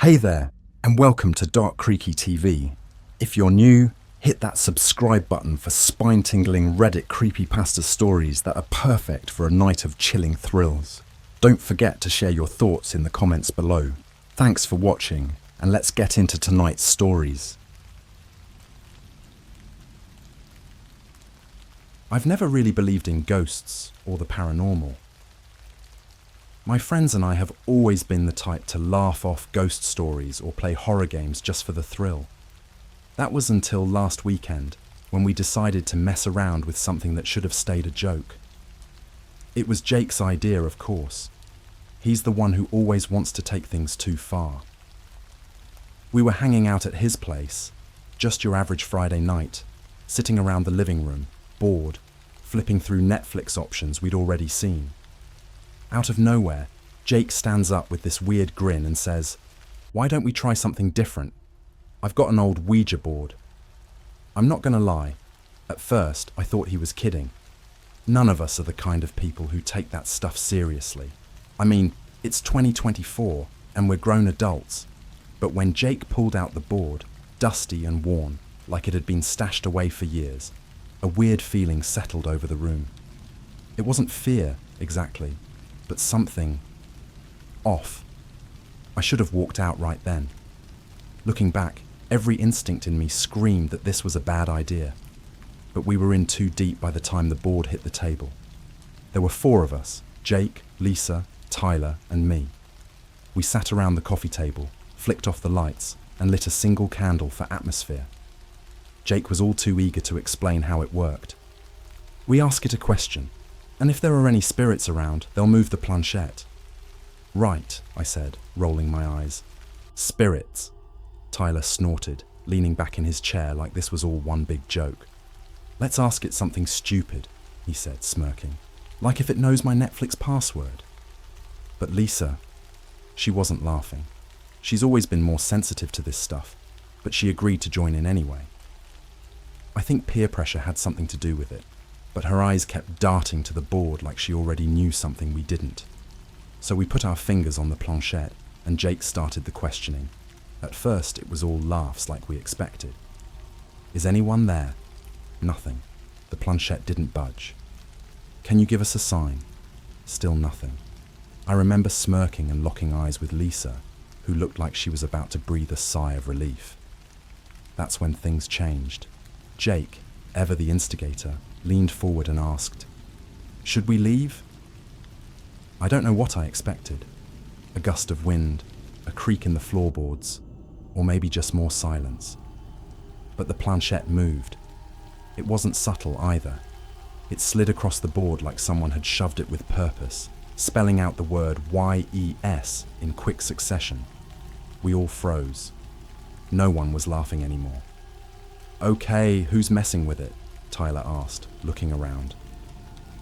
Hey there, and welcome to Dark Creaky TV. If you're new, hit that subscribe button for spine-tingling Reddit creepypasta stories that are perfect for a night of chilling thrills. Don't forget to share your thoughts in the comments below. Thanks for watching, and let's get into tonight's stories. I've never really believed in ghosts or the paranormal. My friends and I have always been the type to laugh off ghost stories or play horror games just for the thrill. That was until last weekend, when we decided to mess around with something that should have stayed a joke. It was Jake's idea, of course. He's the one who always wants to take things too far. We were hanging out at his place, just your average Friday night, sitting around the living room, bored, flipping through Netflix options we'd already seen. Out of nowhere, Jake stands up with this weird grin and says, "Why don't we try something different? I've got an old Ouija board." I'm not gonna lie, at first I thought he was kidding. None of us are the kind of people who take that stuff seriously. I mean, it's 2024 and we're grown adults. But when Jake pulled out the board, dusty and worn, like it had been stashed away for years, a weird feeling settled over the room. It wasn't fear, exactly, but something off. I should have walked out right then. Looking back, every instinct in me screamed that this was a bad idea. But we were in too deep by the time the board hit the table. There were 4 of us, Jake, Lisa, Tyler, and me. We sat around the coffee table, flicked off the lights, and lit a single candle for atmosphere. Jake was all too eager to explain how it worked. "We ask it a question, and if there are any spirits around, they'll move the planchette." "Right," I said, rolling my eyes. "Spirits." Tyler snorted, leaning back in his chair like this was all one big joke. "Let's ask it something stupid," he said, smirking. "Like if it knows my Netflix password." But Lisa, she wasn't laughing. She's always been more sensitive to this stuff, but she agreed to join in anyway. I think peer pressure had something to do with it, but her eyes kept darting to the board like she already knew something we didn't. So we put our fingers on the planchette, and Jake started the questioning. At first, it was all laughs like we expected. "Is anyone there?" Nothing. The planchette didn't budge. "Can you give us a sign?" Still nothing. I remember smirking and locking eyes with Lisa, who looked like she was about to breathe a sigh of relief. That's when things changed. Jake, ever the instigator, leaned forward and asked, "Should we leave?" I don't know what I expected. A gust of wind, a creak in the floorboards, or maybe just more silence. But the planchette moved. It wasn't subtle either. It slid across the board like someone had shoved it with purpose, spelling out the word YES in quick succession. We all froze. No one was laughing anymore. "Okay, who's messing with it?" Tyler asked, looking around.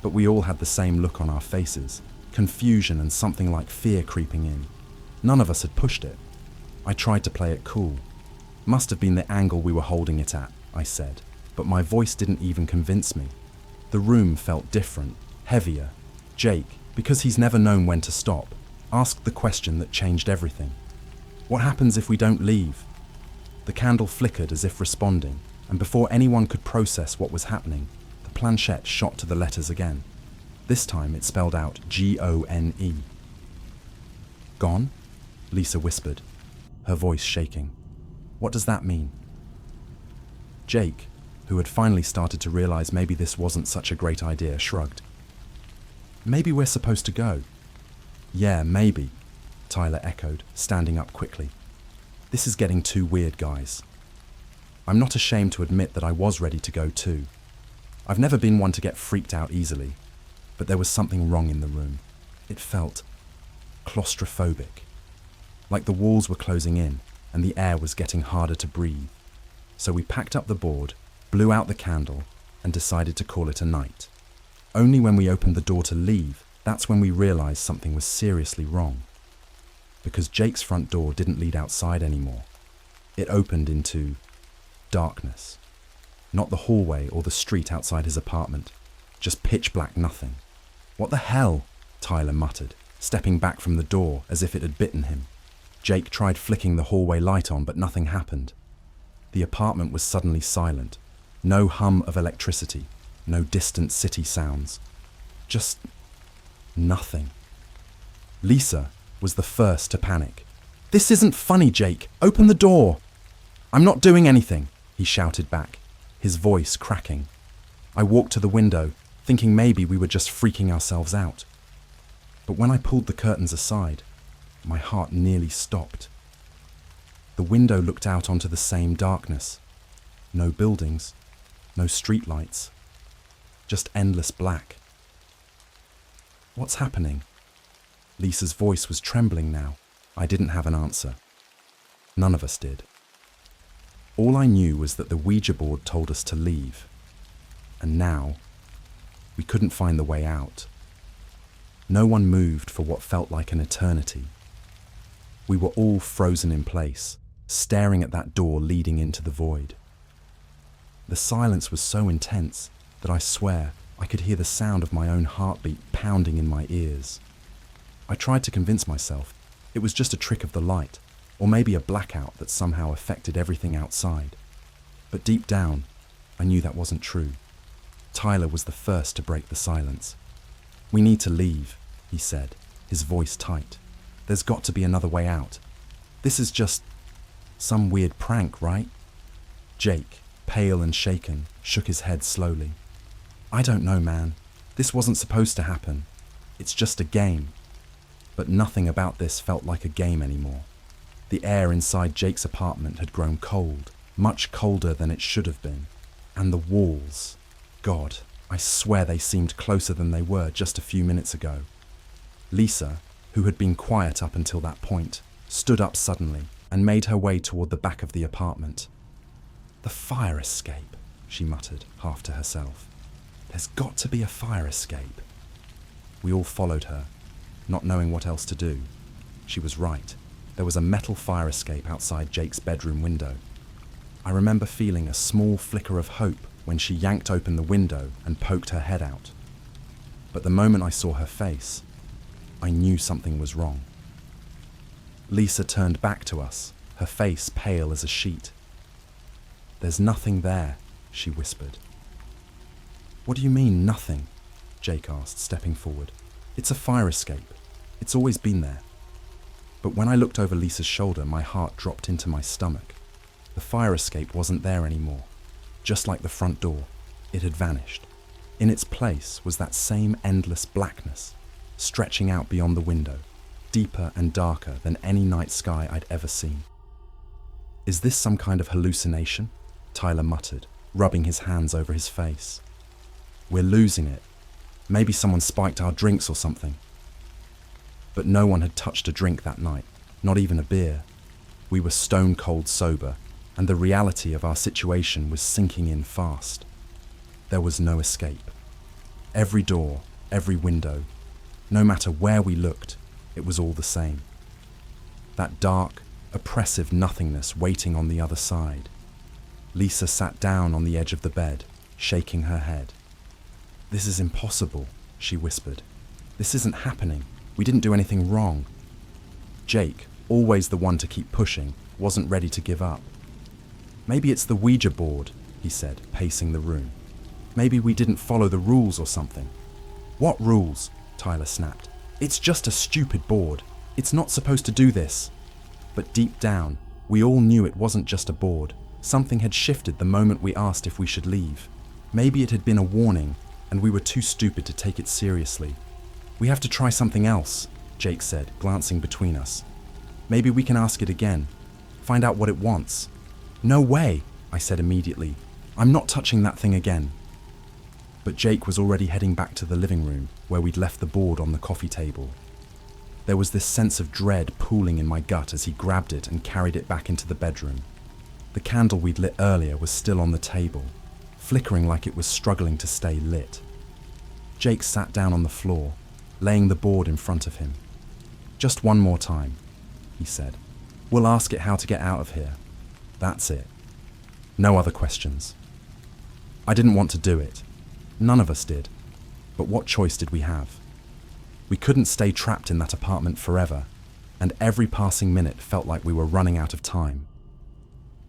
But we all had the same look on our faces, confusion and something like fear creeping in. None of us had pushed it. I tried to play it cool. "Must have been the angle we were holding it at," I said, but my voice didn't even convince me. The room felt different, heavier. Jake, because he's never known when to stop, asked the question that changed everything. "What happens if we don't leave?" The candle flickered as if responding, and before anyone could process what was happening, the planchette shot to the letters again. This time it spelled out GONE. "Gone?" Lisa whispered, her voice shaking. "What does that mean?" Jake, who had finally started to realize maybe this wasn't such a great idea, shrugged. "Maybe we're supposed to go." "Yeah, maybe," Tyler echoed, standing up quickly. "This is getting too weird, guys." I'm not ashamed to admit that I was ready to go too. I've never been one to get freaked out easily, but there was something wrong in the room. It felt claustrophobic, like the walls were closing in and the air was getting harder to breathe. So we packed up the board, blew out the candle, and decided to call it a night. Only when we opened the door to leave, that's when we realized something was seriously wrong. Because Jake's front door didn't lead outside anymore. It opened into darkness. Not the hallway or the street outside his apartment, just pitch black nothing. "What the hell?" Tyler muttered, stepping back from the door as if it had bitten him. Jake tried flicking the hallway light on, but nothing happened. The apartment was suddenly silent. No hum of electricity, no distant city sounds. Just nothing. Lisa was the first to panic. "This isn't funny, Jake. Open the door." "I'm not doing anything," he shouted back, his voice cracking. I walked to the window, thinking maybe we were just freaking ourselves out. But when I pulled the curtains aside, my heart nearly stopped. The window looked out onto the same darkness. No buildings, no streetlights, just endless black. "What's happening?" Lisa's voice was trembling now. I didn't have an answer. None of us did. All I knew was that the Ouija board told us to leave. And now, we couldn't find the way out. No one moved for what felt like an eternity. We were all frozen in place, staring at that door leading into the void. The silence was so intense that I swear I could hear the sound of my own heartbeat pounding in my ears. I tried to convince myself it was just a trick of the light, or maybe a blackout that somehow affected everything outside. But deep down, I knew that wasn't true. Tyler was the first to break the silence. "We need to leave," he said, his voice tight. "There's got to be another way out. This is just some weird prank, right?" Jake, pale and shaken, shook his head slowly. "I don't know, man. This wasn't supposed to happen. It's just a game." But nothing about this felt like a game anymore. The air inside Jake's apartment had grown cold, much colder than it should have been. And the walls, God, I swear they seemed closer than they were just a few minutes ago. Lisa, who had been quiet up until that point, stood up suddenly and made her way toward the back of the apartment. "The fire escape," she muttered, half to herself. "There's got to be a fire escape." We all followed her, not knowing what else to do. She was right. There was a metal fire escape outside Jake's bedroom window. I remember feeling a small flicker of hope when she yanked open the window and poked her head out. But the moment I saw her face, I knew something was wrong. Lisa turned back to us, her face pale as a sheet. "There's nothing there," she whispered. "What do you mean, nothing?" Jake asked, stepping forward. "It's a fire escape. It's always been there." But when I looked over Lisa's shoulder, my heart dropped into my stomach. The fire escape wasn't there anymore. Just like the front door, it had vanished. In its place was that same endless blackness, stretching out beyond the window, deeper and darker than any night sky I'd ever seen. "Is this some kind of hallucination?" Tyler muttered, rubbing his hands over his face. "We're losing it. Maybe someone spiked our drinks or something." But no one had touched a drink that night, not even a beer. We were stone cold sober, and the reality of our situation was sinking in fast. There was no escape. Every door, every window, no matter where we looked, it was all the same. That dark, oppressive nothingness waiting on the other side. Lisa sat down on the edge of the bed, shaking her head. "This is impossible," she whispered. "This isn't happening. We didn't do anything wrong." Jake, always the one to keep pushing, wasn't ready to give up. "Maybe it's the Ouija board," he said, pacing the room. "Maybe we didn't follow the rules or something." "What rules?" Tyler snapped. "It's just a stupid board. It's not supposed to do this." But deep down, we all knew it wasn't just a board. Something had shifted the moment we asked if we should leave. Maybe it had been a warning, and we were too stupid to take it seriously. "We have to try something else," Jake said, glancing between us. "Maybe we can ask it again. Find out what it wants." "No way," I said immediately. "I'm not touching that thing again." But Jake was already heading back to the living room, where we'd left the board on the coffee table. There was this sense of dread pooling in my gut as he grabbed it and carried it back into the bedroom. The candle we'd lit earlier was still on the table, flickering like it was struggling to stay lit. Jake sat down on the floor, laying the board in front of him. "Just one more time," he said. "We'll ask it how to get out of here. That's it. No other questions." I didn't want to do it. None of us did. But what choice did we have? We couldn't stay trapped in that apartment forever, and every passing minute felt like we were running out of time.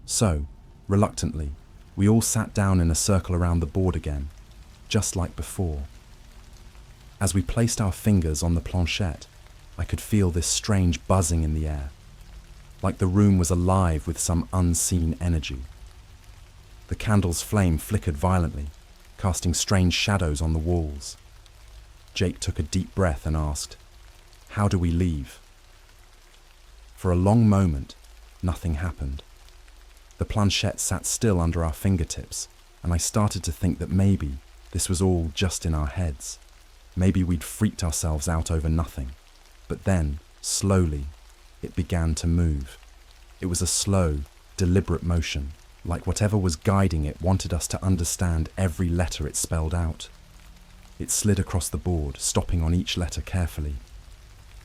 So, reluctantly, we all sat down in a circle around the board again, just like before. As we placed our fingers on the planchette, I could feel this strange buzzing in the air, like the room was alive with some unseen energy. The candle's flame flickered violently, casting strange shadows on the walls. Jake took a deep breath and asked, "How do we leave?" For a long moment, nothing happened. The planchette sat still under our fingertips, and I started to think that maybe this was all just in our heads. Maybe we'd freaked ourselves out over nothing. But then, slowly, it began to move. It was a slow, deliberate motion, like whatever was guiding it wanted us to understand every letter it spelled out. It slid across the board, stopping on each letter carefully.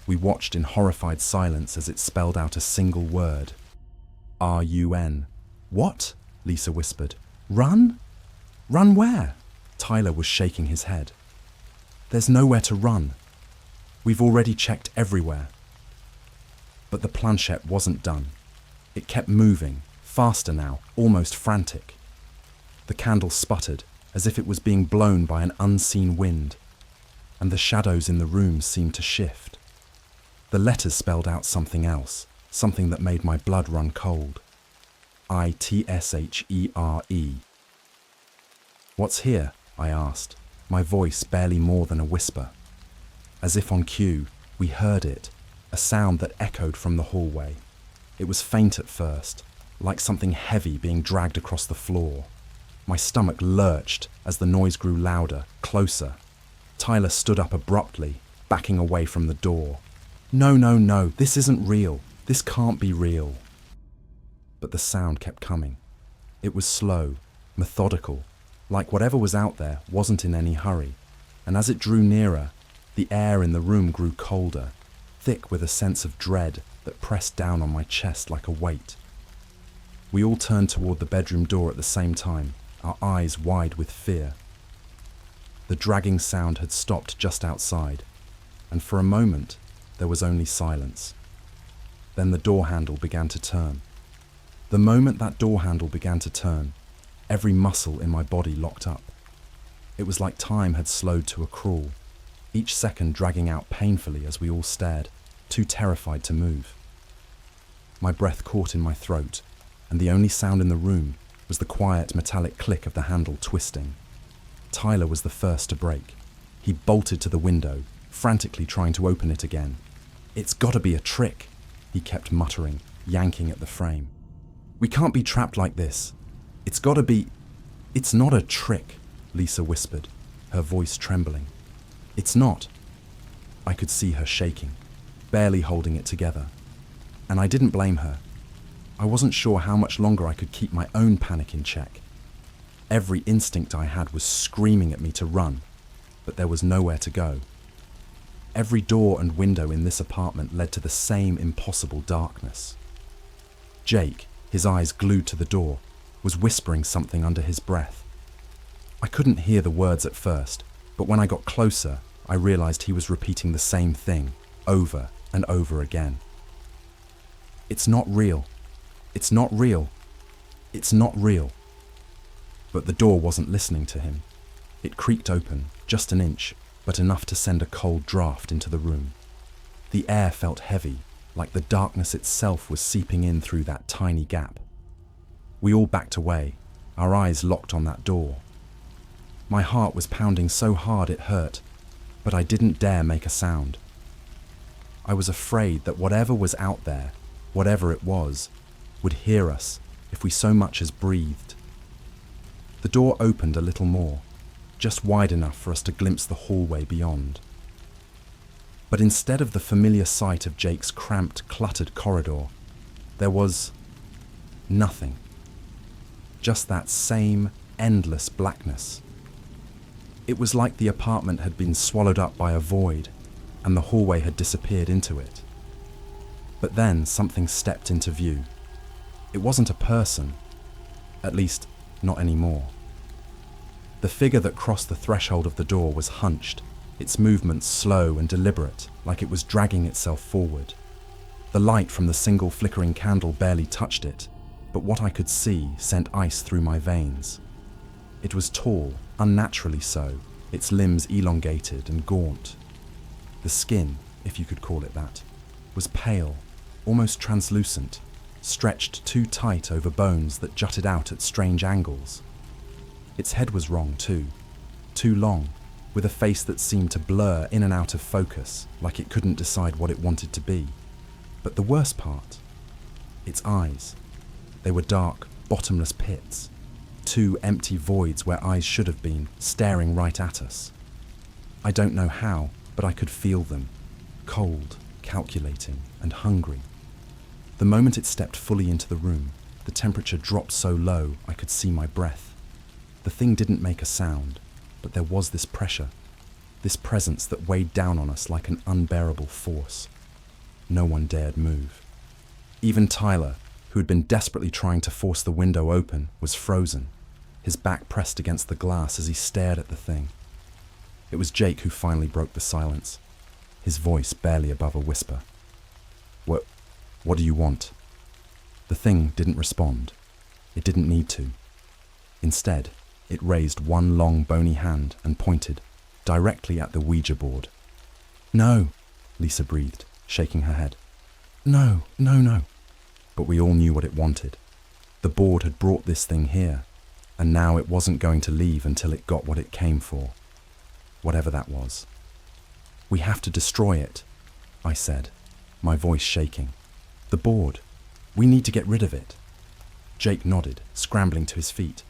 We watched in horrified silence as it spelled out a single word. R-U-N. "What?" Lisa whispered. "Run? Run where?" Tyler was shaking his head. "There's nowhere to run. We've already checked everywhere." But the planchette wasn't done. It kept moving, faster now, almost frantic. The candle sputtered, as if it was being blown by an unseen wind, and the shadows in the room seemed to shift. The letters spelled out something else, something that made my blood run cold. I-T-S-H-E-R-E. "What's here?" I asked, my voice barely more than a whisper. As if on cue, we heard it, a sound that echoed from the hallway. It was faint at first, like something heavy being dragged across the floor. My stomach lurched as the noise grew louder, closer. Tyler stood up abruptly, backing away from the door. No, this isn't real. This can't be real." But the sound kept coming. It was slow, methodical, like whatever was out there wasn't in any hurry. And as it drew nearer, the air in the room grew colder, thick with a sense of dread that pressed down on my chest like a weight. We all turned toward the bedroom door at the same time, our eyes wide with fear. The dragging sound had stopped just outside, and for a moment, there was only silence. Then the door handle began to turn. The moment that door handle began to turn, every muscle in my body locked up. It was like time had slowed to a crawl, each second dragging out painfully as we all stared, too terrified to move. My breath caught in my throat, and the only sound in the room was the quiet metallic click of the handle twisting. Tyler was the first to break. He bolted to the window, frantically trying to open it again. "It's gotta be a trick," he kept muttering, yanking at the frame. "We can't be trapped like this. It's gotta be..." "It's not a trick," Lisa whispered, her voice trembling. "It's not." I could see her shaking, barely holding it together. And I didn't blame her. I wasn't sure how much longer I could keep my own panic in check. Every instinct I had was screaming at me to run, but there was nowhere to go. Every door and window in this apartment led to the same impossible darkness. Jake, his eyes glued to the door, was whispering something under his breath. I couldn't hear the words at first, but when I got closer, I realized he was repeating the same thing, over and over again. "It's not real. It's not real. It's not real." But the door wasn't listening to him. It creaked open, just an inch, but enough to send a cold draft into the room. The air felt heavy, like the darkness itself was seeping in through that tiny gap. We all backed away, our eyes locked on that door. My heart was pounding so hard it hurt, but I didn't dare make a sound. I was afraid that whatever was out there, whatever it was, would hear us if we so much as breathed. The door opened a little more, just wide enough for us to glimpse the hallway beyond. But instead of the familiar sight of Jake's cramped, cluttered corridor, there was nothing. Just that same endless blackness. It was like the apartment had been swallowed up by a void, and the hallway had disappeared into it. But then something stepped into view. It wasn't a person, at least not anymore. The figure that crossed the threshold of the door was hunched, its movements slow and deliberate, like it was dragging itself forward. The light from the single flickering candle barely touched it, but what I could see sent ice through my veins. It was tall, unnaturally so, its limbs elongated and gaunt. The skin, if you could call it that, was pale, almost translucent, stretched too tight over bones that jutted out at strange angles. Its head was wrong too long, with a face that seemed to blur in and out of focus, like it couldn't decide what it wanted to be. But the worst part, its eyes. They were dark, bottomless pits, two empty voids where eyes should have been, staring right at us. I don't know how, but I could feel them, cold, calculating, and hungry. The moment it stepped fully into the room, the temperature dropped so low I could see my breath. The thing didn't make a sound, but there was this pressure, this presence that weighed down on us like an unbearable force. No one dared move. Even Tyler, who had been desperately trying to force the window open, was frozen, his back pressed against the glass as he stared at the thing. It was Jake who finally broke the silence, his voice barely above a whisper. What do you want?" The thing didn't respond. It didn't need to. Instead, it raised one long bony hand and pointed directly at the Ouija board. "No," Lisa breathed, shaking her head. No. But we all knew what it wanted. The board had brought this thing here, and now it wasn't going to leave until it got what it came for. Whatever that was. "We have to destroy it," I said, my voice shaking. "The board. We need to get rid of it." Jake nodded, scrambling to his feet.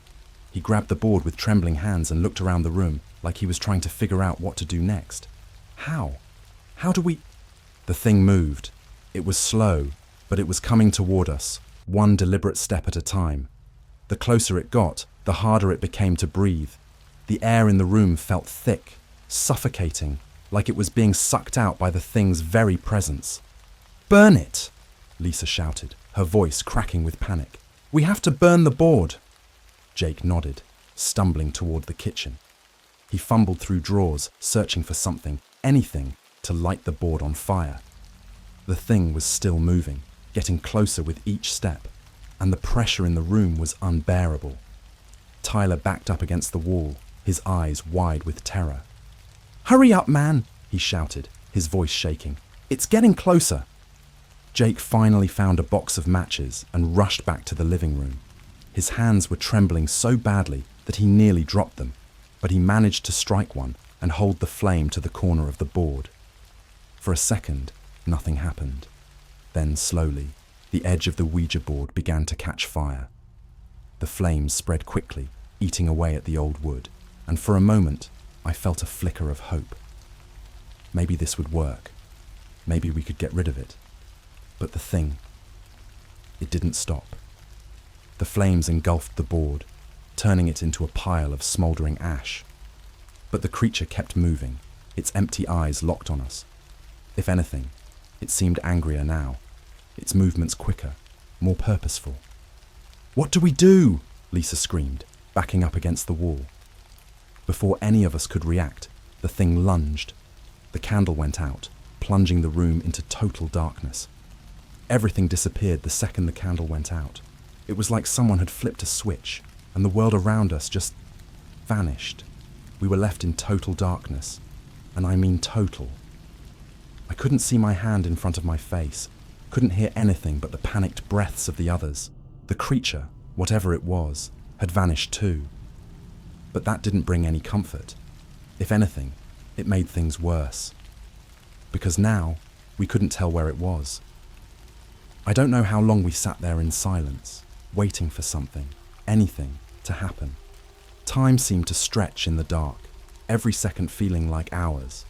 He grabbed the board with trembling hands and looked around the room like he was trying to figure out what to do next. How? How do we... The thing moved. It was slow, but it was coming toward us, one deliberate step at a time. The closer it got, the harder it became to breathe. The air in the room felt thick, suffocating, like it was being sucked out by the thing's very presence. "Burn it!" Lisa shouted, her voice cracking with panic. "We have to burn the board!" Jake nodded, stumbling toward the kitchen. He fumbled through drawers, searching for something, anything, to light the board on fire. The thing was still moving, getting closer with each step, and the pressure in the room was unbearable. Tyler backed up against the wall, his eyes wide with terror. "Hurry up, man!" he shouted, his voice shaking. "It's getting closer!" Jake finally found a box of matches and rushed back to the living room. His hands were trembling so badly that he nearly dropped them, but he managed to strike one and hold the flame to the corner of the board. For a second, nothing happened. Then slowly, the edge of the Ouija board began to catch fire. The flames spread quickly, eating away at the old wood, and for a moment, I felt a flicker of hope. Maybe this would work. Maybe we could get rid of it. But the thing, it didn't stop. The flames engulfed the board, turning it into a pile of smouldering ash. But the creature kept moving, its empty eyes locked on us. If anything, it seemed angrier now, its movements quicker, more purposeful. "What do we do?" Lisa screamed, backing up against the wall. Before any of us could react, the thing lunged. The candle went out, plunging the room into total darkness. Everything disappeared the second the candle went out. It was like someone had flipped a switch, and the world around us just vanished. We were left in total darkness, and I mean total. I couldn't see my hand in front of my face, couldn't hear anything but the panicked breaths of the others. The creature, whatever it was, had vanished too. But that didn't bring any comfort. If anything, it made things worse. Because now, we couldn't tell where it was. I don't know how long we sat there in silence, waiting for something, anything, to happen. Time seemed to stretch in the dark, every second feeling like hours.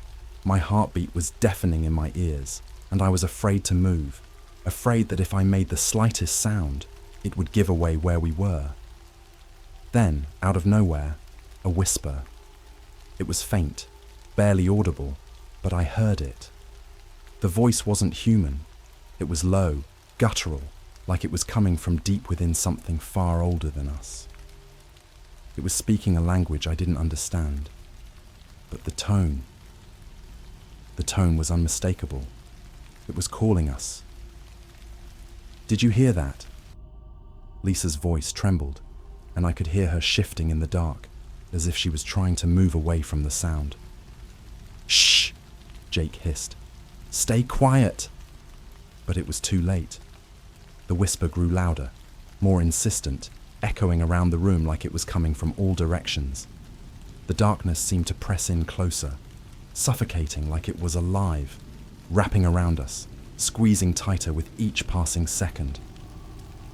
My heartbeat was deafening in my ears, and I was afraid to move, afraid that if I made the slightest sound, it would give away where we were. Then, out of nowhere, a whisper. It was faint, barely audible, but I heard it. The voice wasn't human. It was low, guttural, like it was coming from deep within something far older than us. It was speaking a language I didn't understand. But the tone was unmistakable. It was calling us, Did you hear that? Lisa's voice trembled, and I could hear her shifting in the dark, as if she was trying to move away from the sound. Shh! Jake hissed. Stay quiet! But it was too late. The whisper grew louder, more insistent, echoing around the room like it was coming from all directions. The darkness seemed to press in closer, suffocating like it was alive, wrapping around us, squeezing tighter with each passing second.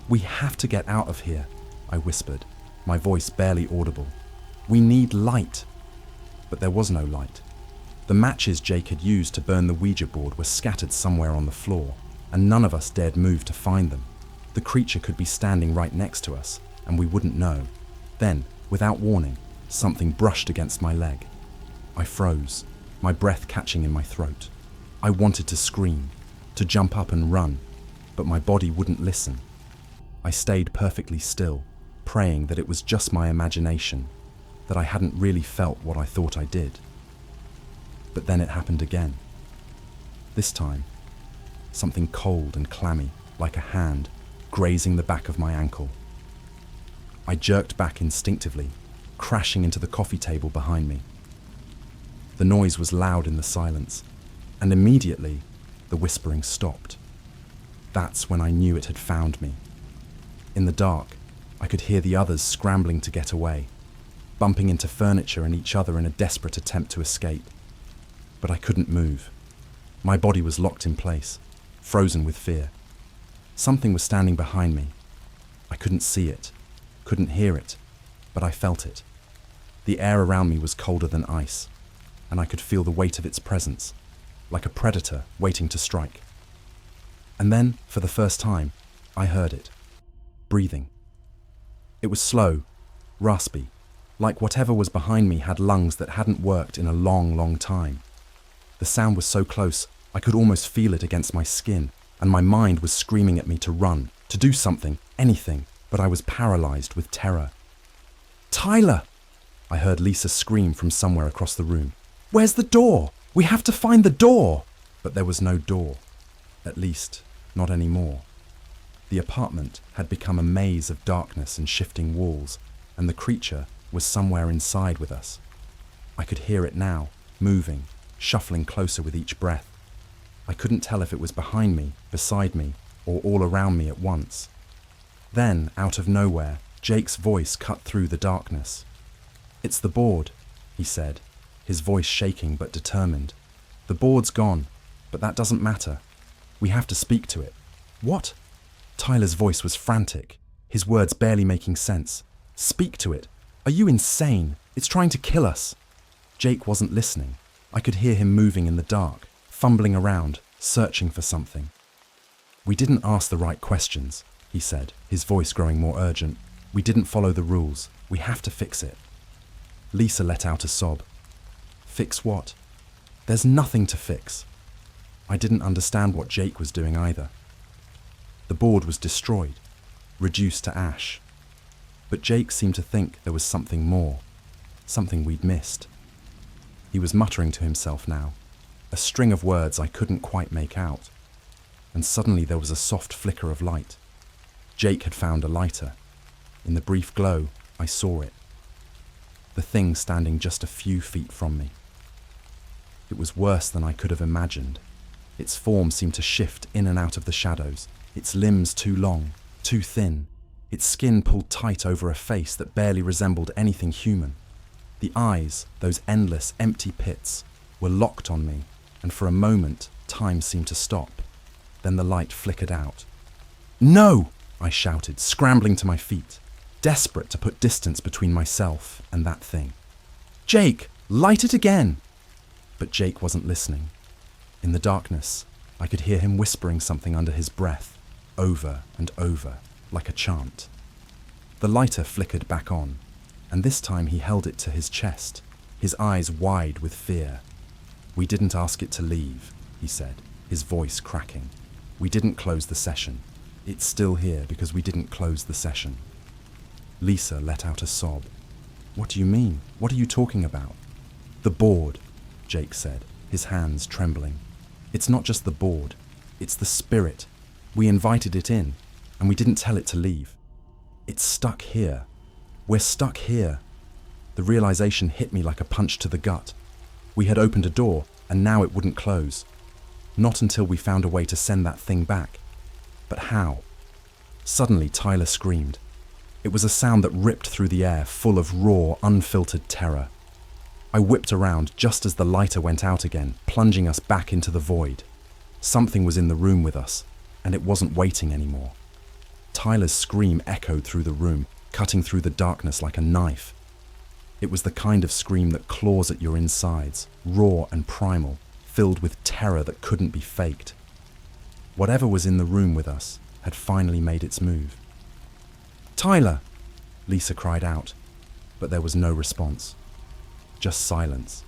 We have to get out of here, I whispered, my voice barely audible. We need light. But there was no light. The matches Jake had used to burn the Ouija board were scattered somewhere on the floor, and none of us dared move to find them. The creature could be standing right next to us, and we wouldn't know. Then, without warning, something brushed against my leg. I froze, my breath catching in my throat. I wanted to scream, to jump up and run, but my body wouldn't listen. I stayed perfectly still, praying that it was just my imagination, that I hadn't really felt what I thought I did. But then it happened again. This time, something cold and clammy, like a hand, grazing the back of my ankle. I jerked back instinctively, crashing into the coffee table behind me. The noise was loud in the silence, and immediately the whispering stopped. That's when I knew it had found me. In the dark, I could hear the others scrambling to get away, bumping into furniture and each other in a desperate attempt to escape. But I couldn't move. My body was locked in place, frozen with fear. Something was standing behind me. I couldn't see it, couldn't hear it, but I felt it. The air around me was colder than ice, and I could feel the weight of its presence, like a predator waiting to strike. And then, for the first time, I heard it, breathing. It was slow, raspy, like whatever was behind me had lungs that hadn't worked in a long, long time. The sound was so close, I could almost feel it against my skin, and my mind was screaming at me to run, to do something, anything, but I was paralyzed with terror. Tyler! I heard Lisa scream from somewhere across the room. Where's the door? We have to find the door! But there was no door. At least, not anymore. The apartment had become a maze of darkness and shifting walls, and the creature was somewhere inside with us. I could hear it now, moving, shuffling closer with each breath. I couldn't tell if it was behind me, beside me, or all around me at once. Then, out of nowhere, Jake's voice cut through the darkness. It's the board, he said, his voice shaking but determined. The board's gone, but that doesn't matter. We have to speak to it. What? Tyler's voice was frantic, his words barely making sense. Speak to it? Are you insane? It's trying to kill us. Jake wasn't listening. I could hear him moving in the dark, fumbling around, searching for something. We didn't ask the right questions, he said, his voice growing more urgent. We didn't follow the rules. We have to fix it. Lisa let out a sob. Fix what? There's nothing to fix. I didn't understand what Jake was doing either. The board was destroyed, reduced to ash. But Jake seemed to think there was something more, something we'd missed. He was muttering to himself now, a string of words I couldn't quite make out. And suddenly there was a soft flicker of light. Jake had found a lighter. In the brief glow, I saw it. The thing standing just a few feet from me. It was worse than I could have imagined. Its form seemed to shift in and out of the shadows, its limbs too long, too thin, its skin pulled tight over a face that barely resembled anything human. The eyes, those endless, empty pits, were locked on me, and for a moment, time seemed to stop. Then the light flickered out. No! I shouted, scrambling to my feet, desperate to put distance between myself and that thing. Jake, light it again! But Jake wasn't listening. In the darkness, I could hear him whispering something under his breath, over and over, like a chant. The lighter flickered back on, and this time he held it to his chest, his eyes wide with fear. We didn't ask it to leave, he said, his voice cracking. We didn't close the session. It's still here because we didn't close the session. Lisa let out a sob. What do you mean? What are you talking about? The board, Jake said, his hands trembling. It's not just the board. It's the spirit. We invited it in. and we didn't tell it to leave. It's stuck here. We're stuck here. The realization hit me like a punch to the gut. We had opened a door, and now it wouldn't close. Not until we found a way to send that thing back. But how? Suddenly, Tyler screamed. It was a sound that ripped through the air, full of raw, unfiltered terror. I whipped around just as the lighter went out again, plunging us back into the void. Something was in the room with us, and it wasn't waiting anymore. Tyler's scream echoed through the room, cutting through the darkness like a knife. It was the kind of scream that claws at your insides, raw and primal, filled with terror that couldn't be faked. Whatever was in the room with us had finally made its move. "Tyler!" Lisa cried out, but there was no response. Just silence,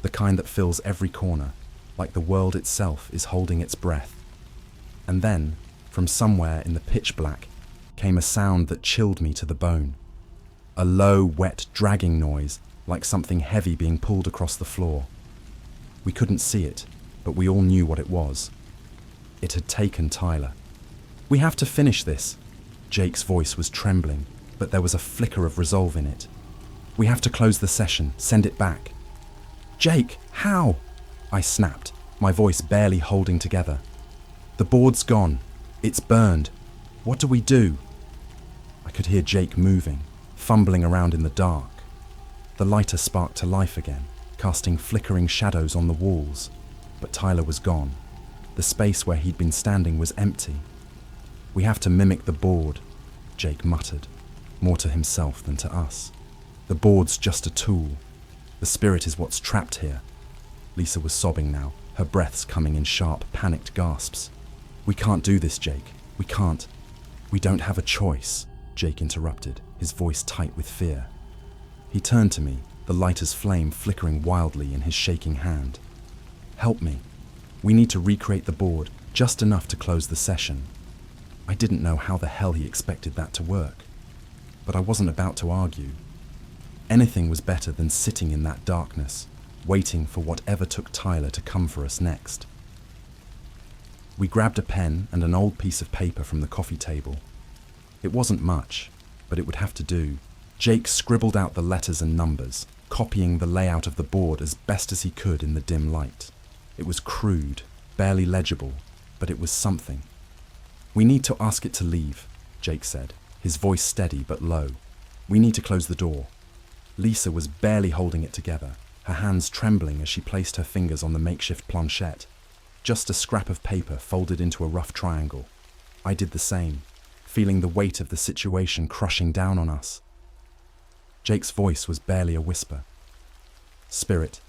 the kind that fills every corner, like the world itself is holding its breath. And then, from somewhere in the pitch black, came a sound that chilled me to the bone. A low, wet, dragging noise, like something heavy being pulled across the floor. We couldn't see it, but we all knew what it was. It had taken Tyler. "We have to finish this." Jake's voice was trembling, but there was a flicker of resolve in it. "We have to close the session, send it back." "Jake, how?" I snapped, my voice barely holding together. "The board's gone. It's burned. What do we do?" I could hear Jake moving, fumbling around in the dark. The lighter sparked to life again, casting flickering shadows on the walls, but Tyler was gone. The space where he'd been standing was empty. "We have to mimic the board," Jake muttered, more to himself than to us. "The board's just a tool. The spirit is what's trapped here." Lisa was sobbing now, her breaths coming in sharp, panicked gasps. "We can't do this, Jake. We can't." "We don't have a choice," Jake interrupted, his voice tight with fear. He turned to me, the lighter's flame flickering wildly in his shaking hand. "Help me. We need to recreate the board, just enough to close the session." I didn't know how the hell he expected that to work, but I wasn't about to argue. Anything was better than sitting in that darkness, waiting for whatever took Tyler to come for us next. We grabbed a pen and an old piece of paper from the coffee table. It wasn't much, but it would have to do. Jake scribbled out the letters and numbers, copying the layout of the board as best as he could in the dim light. It was crude, barely legible, but it was something. "We need to ask it to leave," Jake said, his voice steady but low. "We need to close the door." Lisa was barely holding it together, her hands trembling as she placed her fingers on the makeshift planchette. Just a scrap of paper folded into a rough triangle. I did the same, feeling the weight of the situation crushing down on us. Jake's voice was barely a whisper. "Spirit,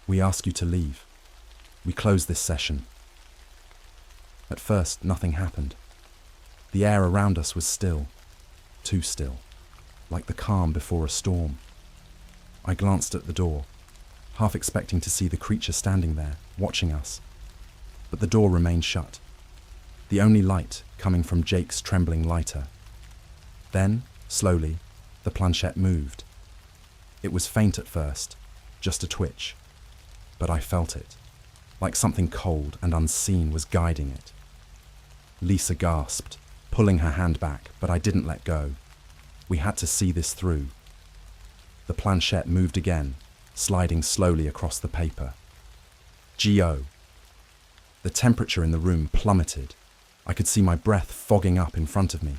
we ask you to leave. We close this session." At first, nothing happened. The air around us was still, too still, like the calm before a storm. I glanced at the door, half expecting to see the creature standing there, watching us. But the door remained shut, the only light coming from Jake's trembling lighter. Then, slowly, the planchette moved. It was faint at first, just a twitch, but I felt it, like something cold and unseen was guiding it. Lisa gasped, pulling her hand back, but I didn't let go. We had to see this through. The planchette moved again, sliding slowly across the paper. G.O. The temperature in the room plummeted. I could see my breath fogging up in front of me,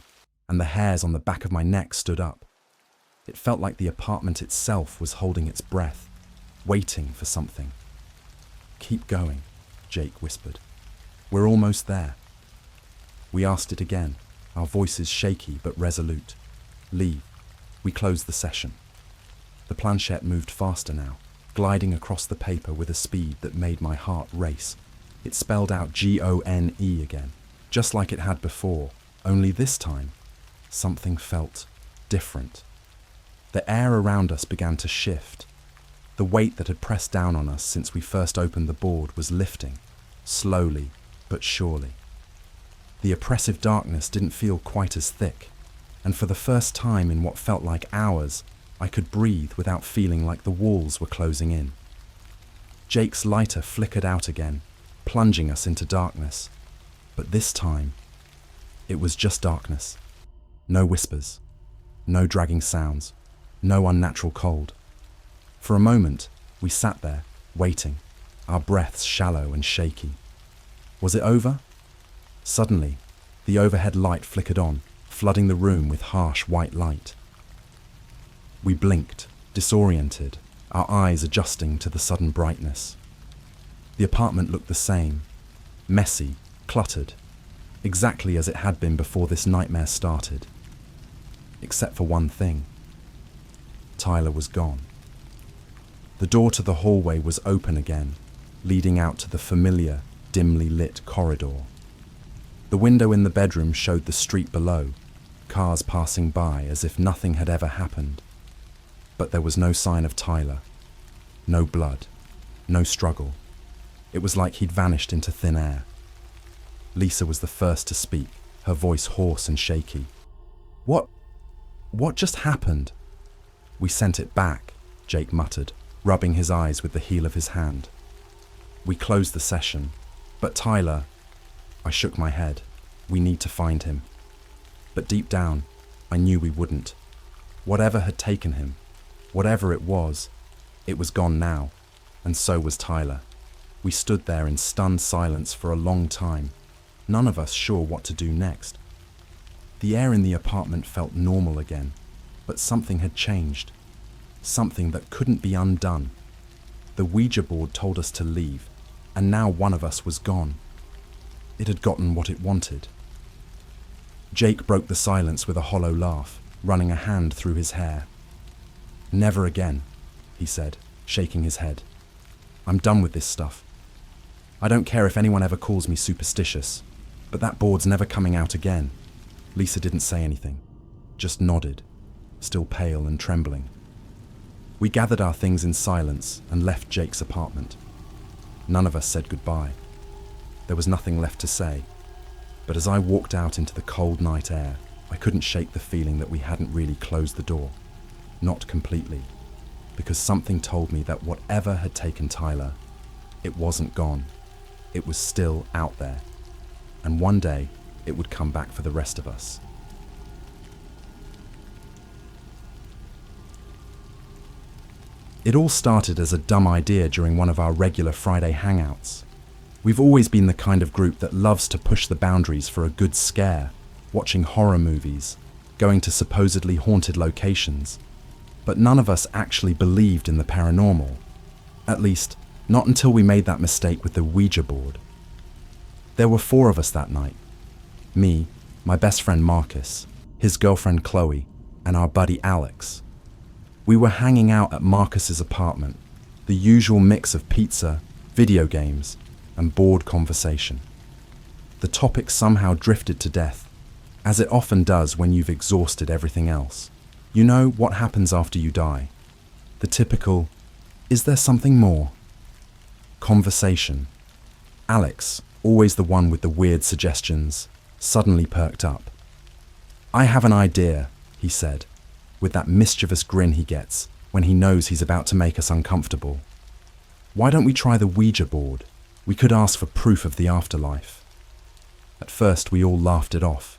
and the hairs on the back of my neck stood up. It felt like the apartment itself was holding its breath, waiting for something. "Keep going," Jake whispered. "We're almost there." We asked it again, our voices shaky but resolute. "Leave." We closed the session. The planchette moved faster now, gliding across the paper with a speed that made my heart race. It spelled out G-O-N-E again, just like it had before, only this time, something felt different. The air around us began to shift. The weight that had pressed down on us since we first opened the board was lifting, slowly but surely. The oppressive darkness didn't feel quite as thick, and for the first time in what felt like hours, I could breathe without feeling like the walls were closing in. Jake's lighter flickered out again, plunging us into darkness. But this time, It was just darkness. No whispers, no dragging sounds, no unnatural cold. For a moment, we sat there, waiting, our breaths shallow and shaky. Was it over? Suddenly, the overhead light flickered on, flooding the room with harsh white light. We blinked, disoriented, our eyes adjusting to the sudden brightness. The apartment looked the same, messy, cluttered, exactly as it had been before this nightmare started. Except for one thing. Tyler was gone. The door to the hallway was open again, leading out to the familiar, dimly lit corridor. The window in the bedroom showed the street below, cars passing by as if nothing had ever happened. But there was no sign of Tyler. No blood. No struggle. It was like he'd vanished into thin air. Lisa was the first to speak, her voice hoarse and shaky. What just happened? We sent it back, Jake muttered, rubbing his eyes with the heel of his hand. We closed the session, but Tyler... I shook my head. We need to find him. But deep down, I knew we wouldn't. Whatever had taken him, whatever it was gone now, and so was Tyler. We stood there in stunned silence for a long time, none of us sure what to do next. The air in the apartment felt normal again, but something had changed. Something that couldn't be undone. The Ouija board told us to leave, and now one of us was gone. It had gotten what it wanted. Jake broke the silence with a hollow laugh, running a hand through his hair. "Never again," he said, shaking his head. "I'm done with this stuff. I don't care if anyone ever calls me superstitious, but that board's never coming out again." Lisa didn't say anything, just nodded, still pale and trembling. We gathered our things in silence and left Jake's apartment. None of us said goodbye. There was nothing left to say, but as I walked out into the cold night air, I couldn't shake the feeling that we hadn't really closed the door. Not completely, because something told me that whatever had taken Tyler, it wasn't gone. It was still out there, and one day it would come back for the rest of us. It all started as a dumb idea during one of our regular Friday hangouts. We've always been the kind of group that loves to push the boundaries for a good scare, watching horror movies, going to supposedly haunted locations. But none of us actually believed in the paranormal. At least, not until we made that mistake with the Ouija board. There were 4 of us that night. Me, my best friend Marcus, his girlfriend Chloe, and our buddy Alex. We were hanging out at Marcus's apartment, the usual mix of pizza, video games, and bored conversation. The topic somehow drifted to death, as it often does when you've exhausted everything else. You know what happens after you die. The typical, "Is there something more?" conversation. Alex, always the one with the weird suggestions, suddenly perked up. "I have an idea," he said, with that mischievous grin he gets when he knows he's about to make us uncomfortable. "Why don't we try the Ouija board? We could ask for proof of the afterlife." At first, we all laughed it off.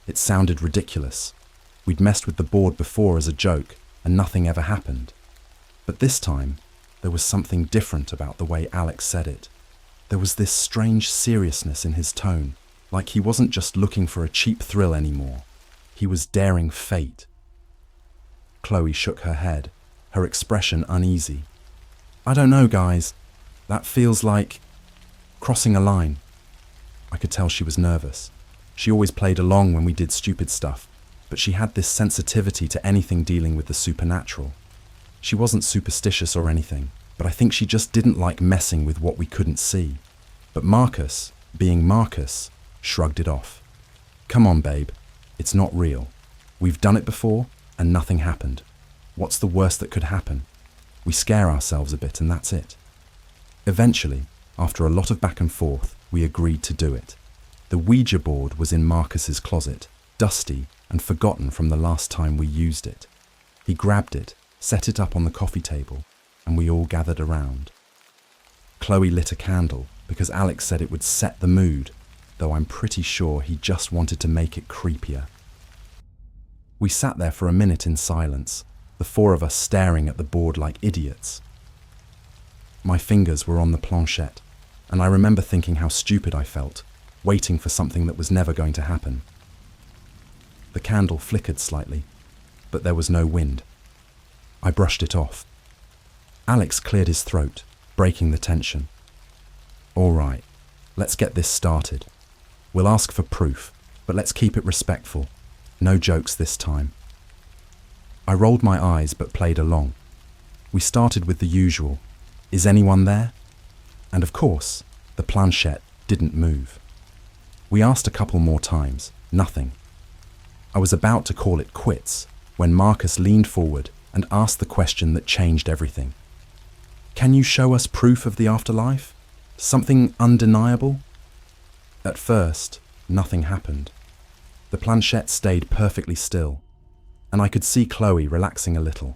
It sounded ridiculous. We'd messed with the board before as a joke, and nothing ever happened. But this time, there was something different about the way Alex said it. There was this strange seriousness in his tone, like he wasn't just looking for a cheap thrill anymore. He was daring fate. Chloe shook her head, her expression uneasy. "I don't know, guys. That feels like crossing a line." I could tell she was nervous. She always played along when we did stupid stuff, but she had this sensitivity to anything dealing with the supernatural. She wasn't superstitious or anything, but I think she just didn't like messing with what we couldn't see. But Marcus, being Marcus, shrugged it off. "Come on, babe. It's not real. We've done it before, and nothing happened. What's the worst that could happen? We scare ourselves a bit and that's it." Eventually, after a lot of back and forth, we agreed to do it. The Ouija board was in Marcus's closet, dusty and forgotten from the last time we used it. He grabbed it, set it up on the coffee table, and we all gathered around. Chloe lit a candle because Alex said it would set the mood, though I'm pretty sure he just wanted to make it creepier. We sat there for a minute in silence, the four of us staring at the board like idiots. My fingers were on the planchette, and I remember thinking how stupid I felt, waiting for something that was never going to happen. The candle flickered slightly, but there was no wind. I brushed it off. Alex cleared his throat, breaking the tension. "All right, let's get this started. We'll ask for proof, but let's keep it respectful. No jokes this time." I rolled my eyes but played along. We started with the usual, "Is anyone there?" And of course, the planchette didn't move. We asked a couple more times, nothing. I was about to call it quits when Marcus leaned forward and asked the question that changed everything. "Can you show us proof of the afterlife? Something undeniable?" At first, nothing happened. The planchette stayed perfectly still, and I could see Chloe relaxing a little.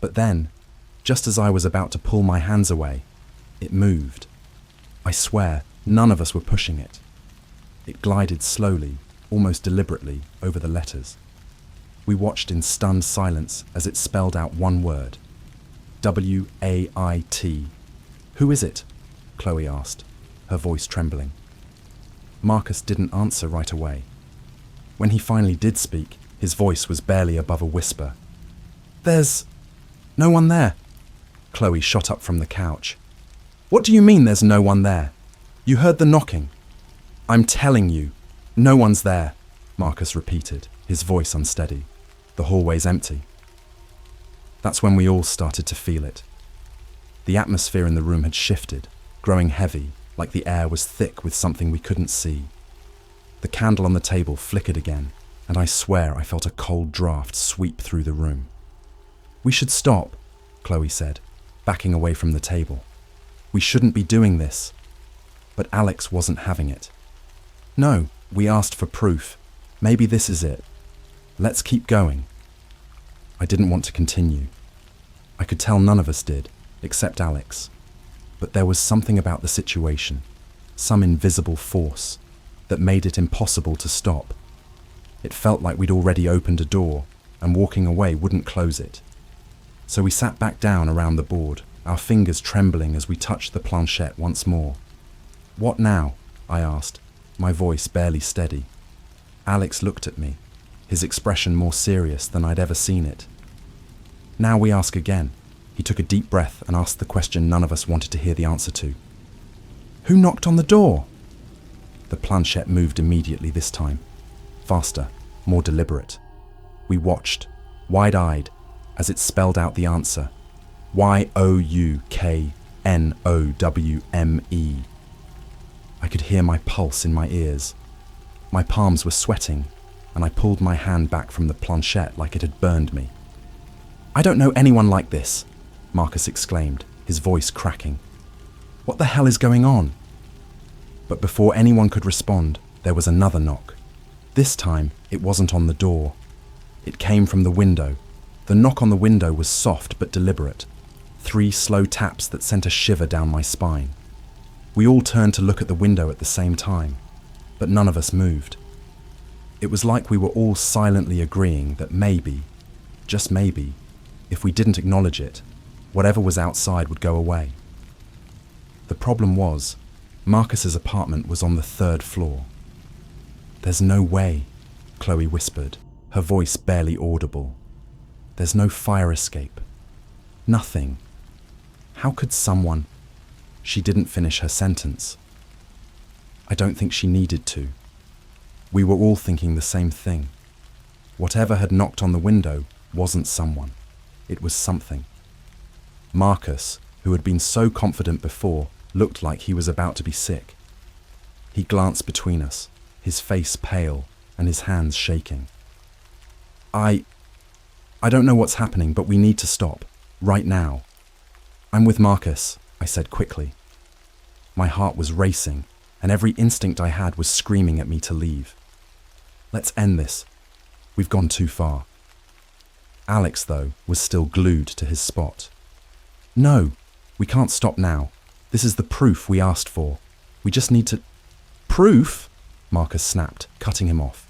But then, just as I was about to pull my hands away, it moved. I swear, none of us were pushing it. It glided slowly, almost deliberately, over the letters. We watched in stunned silence as it spelled out one word. W-A-I-T. "Who is it?" Chloe asked, her voice trembling. Marcus didn't answer right away. When he finally did speak, his voice was barely above a whisper. "There's no one there." Chloe shot up from the couch. "What do you mean there's no one there? You heard the knocking." "I'm telling you, no one's there," Marcus repeated, his voice unsteady. "The hallway's empty." That's when we all started to feel it. The atmosphere in the room had shifted, growing heavy, like the air was thick with something we couldn't see. The candle on the table flickered again, and I swear I felt a cold draft sweep through the room. "We should stop," Chloe said, backing away from the table. "We shouldn't be doing this." But Alex wasn't having it. "No, we asked for proof. Maybe this is it. Let's keep going." I didn't want to continue. I could tell none of us did, except Alex. But there was something about the situation, some invisible force, that made it impossible to stop. It felt like we'd already opened a door, and walking away wouldn't close it. So we sat back down around the board, our fingers trembling as we touched the planchette once more. "What now?" I asked, my voice barely steady. Alex looked at me, his expression more serious than I'd ever seen it. "Now we ask again." He took a deep breath and asked the question none of us wanted to hear the answer to. "Who knocked on the door?" The planchette moved immediately this time, faster, more deliberate. We watched, wide-eyed, as it spelled out the answer. Y-O-U-K-N-O-W-M-E. I could hear my pulse in my ears. My palms were sweating, and I pulled my hand back from the planchette like it had burned me. "I don't know anyone like this," Marcus exclaimed, his voice cracking. "What the hell is going on?" But before anyone could respond, there was another knock. This time, it wasn't on the door. It came from the window. The knock on the window was soft but deliberate. 3 slow taps that sent a shiver down my spine. We all turned to look at the window at the same time, but none of us moved. It was like we were all silently agreeing that maybe, just maybe, if we didn't acknowledge it, whatever was outside would go away. The problem was, Marcus's apartment was on the 3rd floor. "There's no way," Chloe whispered, her voice barely audible. "There's no fire escape. Nothing. How could someone—" She didn't finish her sentence. I don't think she needed to. We were all thinking the same thing. Whatever had knocked on the window wasn't someone. It was something. Marcus, who had been so confident before, looked like he was about to be sick. He glanced between us, his face pale and his hands shaking. I don't know what's happening, but we need to stop, right now." "I'm with Marcus," I said quickly. My heart was racing, and every instinct I had was screaming at me to leave. "Let's end this. We've gone too far." Alex, though, was still glued to his spot. "No, we can't stop now. This is the proof we asked for. We just need to..." Proof? Marcus snapped, cutting him off.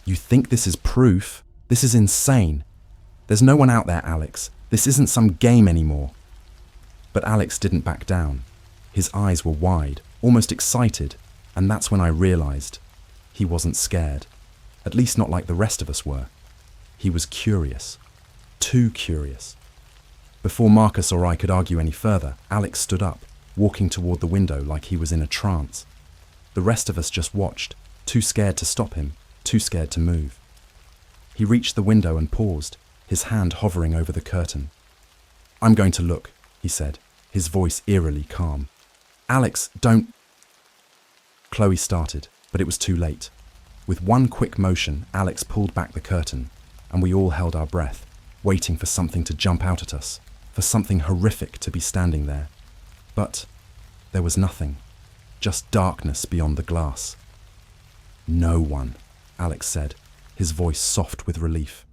You think this is proof? This is insane. There's no one out there, Alex. This isn't some game anymore. But Alex didn't back down. His eyes were wide, almost excited, and that's when I realized he wasn't scared. At least not like the rest of us were. He was curious. Too curious. Before Marcus or I could argue any further, Alex stood up, walking toward the window like he was in a trance. The rest of us just watched, too scared to stop him, too scared to move. He reached the window and paused, his hand hovering over the curtain. I'm going to look, he said, his voice eerily calm. Alex, don't... Chloe started, but it was too late. With one quick motion, Alex pulled back the curtain, and we all held our breath, waiting for something to jump out at us, for something horrific to be standing there. But there was nothing, just darkness beyond the glass. No one, Alex said, his voice soft with relief.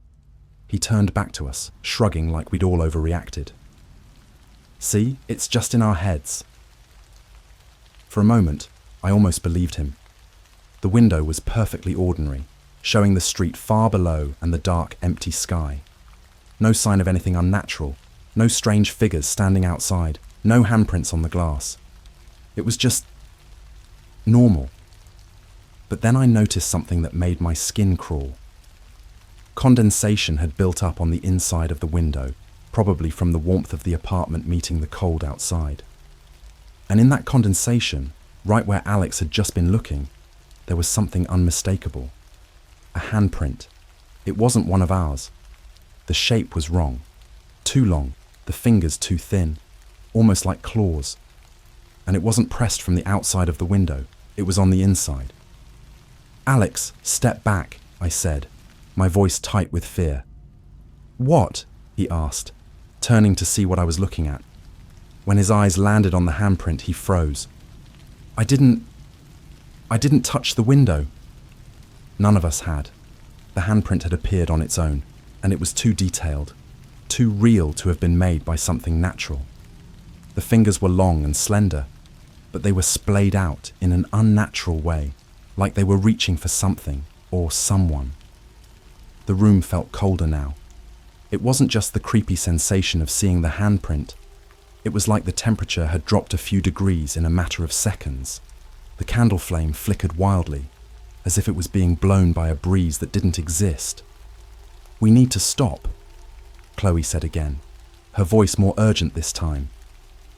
He turned back to us, shrugging like we'd all overreacted. See, it's just in our heads. For a moment, I almost believed him. The window was perfectly ordinary, showing the street far below and the dark, empty sky. No sign of anything unnatural, no strange figures standing outside, no handprints on the glass. It was just normal. But then I noticed something that made my skin crawl. Condensation had built up on the inside of the window, probably from the warmth of the apartment meeting the cold outside. And in that condensation, right where Alex had just been looking, there was something unmistakable. A handprint. It wasn't one of ours. The shape was wrong. Too long, the fingers too thin, almost like claws. And it wasn't pressed from the outside of the window, it was on the inside. Alex, step back, I said, my voice tight with fear. What? He asked, turning to see what I was looking at. When his eyes landed on the handprint, he froze. I didn't touch the window. None of us had. The handprint had appeared on its own, and it was too detailed, too real to have been made by something natural. The fingers were long and slender, but they were splayed out in an unnatural way, like they were reaching for something or someone. The room felt colder now. It wasn't just the creepy sensation of seeing the handprint. It was like the temperature had dropped a few degrees in a matter of seconds. The candle flame flickered wildly, as if it was being blown by a breeze that didn't exist. We need to stop, Chloe said again, her voice more urgent this time.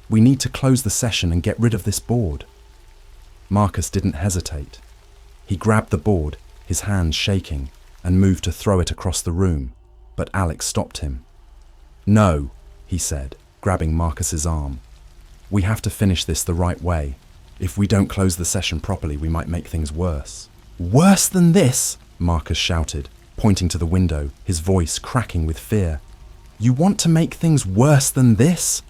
We need to close the session and get rid of this board. Marcus didn't hesitate. He grabbed the board, his hands shaking, and moved to throw it across the room, but Alex stopped him. No, he said, grabbing Marcus's arm. We have to finish this the right way. If we don't close the session properly, we might make things worse. Worse than this? Marcus shouted, pointing to the window, his voice cracking with fear. You want to make things worse than this?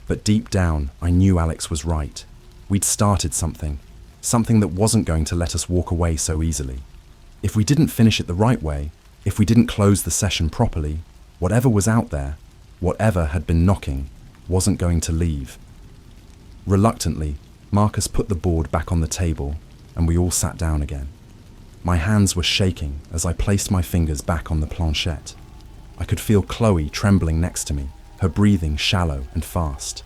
But deep down, I knew Alex was right. We'd started something that wasn't going to let us walk away so easily. If we didn't finish it the right way, if we didn't close the session properly, whatever was out there, whatever had been knocking, wasn't going to leave. Reluctantly, Marcus put the board back on the table, and we all sat down again. My hands were shaking as I placed my fingers back on the planchette. I could feel Chloe trembling next to me, her breathing shallow and fast.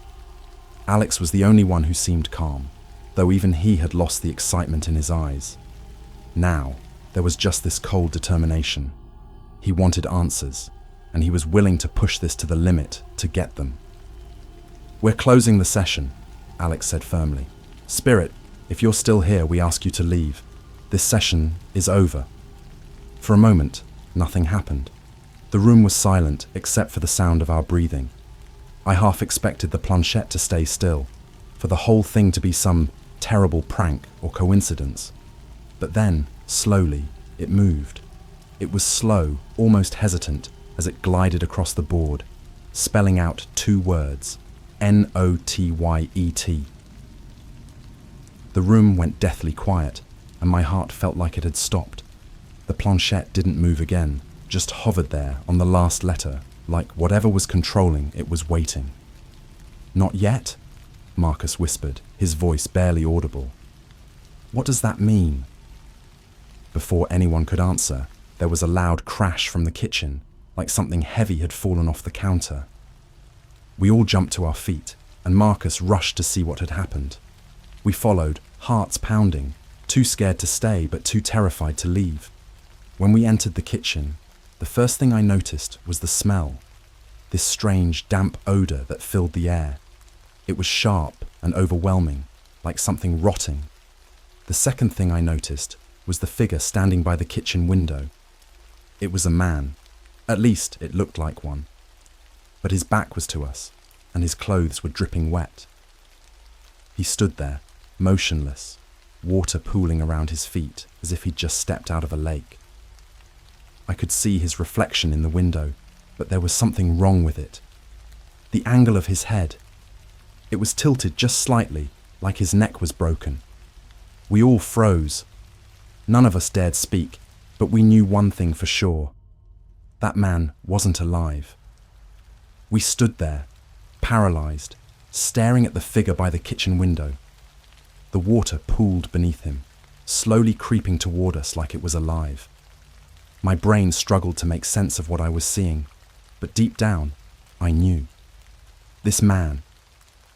Alex was the only one who seemed calm, though even he had lost the excitement in his eyes. Now, there was just this cold determination. He wanted answers, and he was willing to push this to the limit to get them. We're closing the session, Alex said firmly. Spirit, if you're still here, we ask you to leave. This session is over. For a moment, nothing happened. The room was silent except for the sound of our breathing. I half expected the planchette to stay still, for the whole thing to be some terrible prank or coincidence. But then, slowly, it moved. It was slow, almost hesitant, as it glided across the board, spelling out two words, N-O-T-Y-E-T. The room went deathly quiet, and my heart felt like it had stopped. The planchette didn't move again, just hovered there on the last letter, like whatever was controlling it was waiting. Not yet, Marcus whispered, his voice barely audible. What does that mean?" Before anyone could answer, there was a loud crash from the kitchen, like something heavy had fallen off the counter. We all jumped to our feet, and Marcus rushed to see what had happened. We followed, hearts pounding, too scared to stay but too terrified to leave. When we entered the kitchen, the first thing I noticed was the smell, this strange damp odour that filled the air. It was sharp and overwhelming, like something rotting. The second thing I noticed was the figure standing by the kitchen window. It was a man, at least it looked like one. But his back was to us, and his clothes were dripping wet. He stood there, motionless, water pooling around his feet as if he'd just stepped out of a lake. I could see his reflection in the window, but there was something wrong with it. The angle of his head. It was tilted just slightly, like his neck was broken. We all froze. None of us dared speak, but we knew one thing for sure. That man wasn't alive. We stood there, paralysed, staring at the figure by the kitchen window. The water pooled beneath him, slowly creeping toward us like it was alive. My brain struggled to make sense of what I was seeing, but deep down, I knew. This man,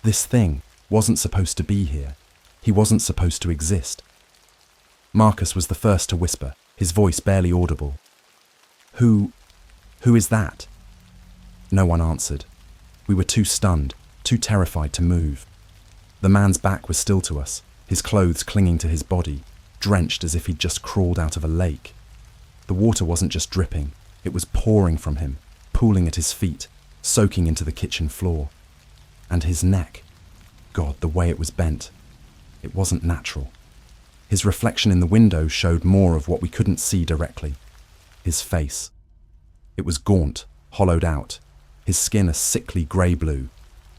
this thing, wasn't supposed to be here. He wasn't supposed to exist. Marcus was the first to whisper, his voice barely audible. Who is that?" No one answered. We were too stunned, too terrified to move. The man's back was still to us, his clothes clinging to his body, drenched as if he'd just crawled out of a lake. The water wasn't just dripping, it was pouring from him, pooling at his feet, soaking into the kitchen floor. And his neck, God, the way it was bent. It wasn't natural. His reflection in the window showed more of what we couldn't see directly. His face. It was gaunt, hollowed out, his skin a sickly grey-blue,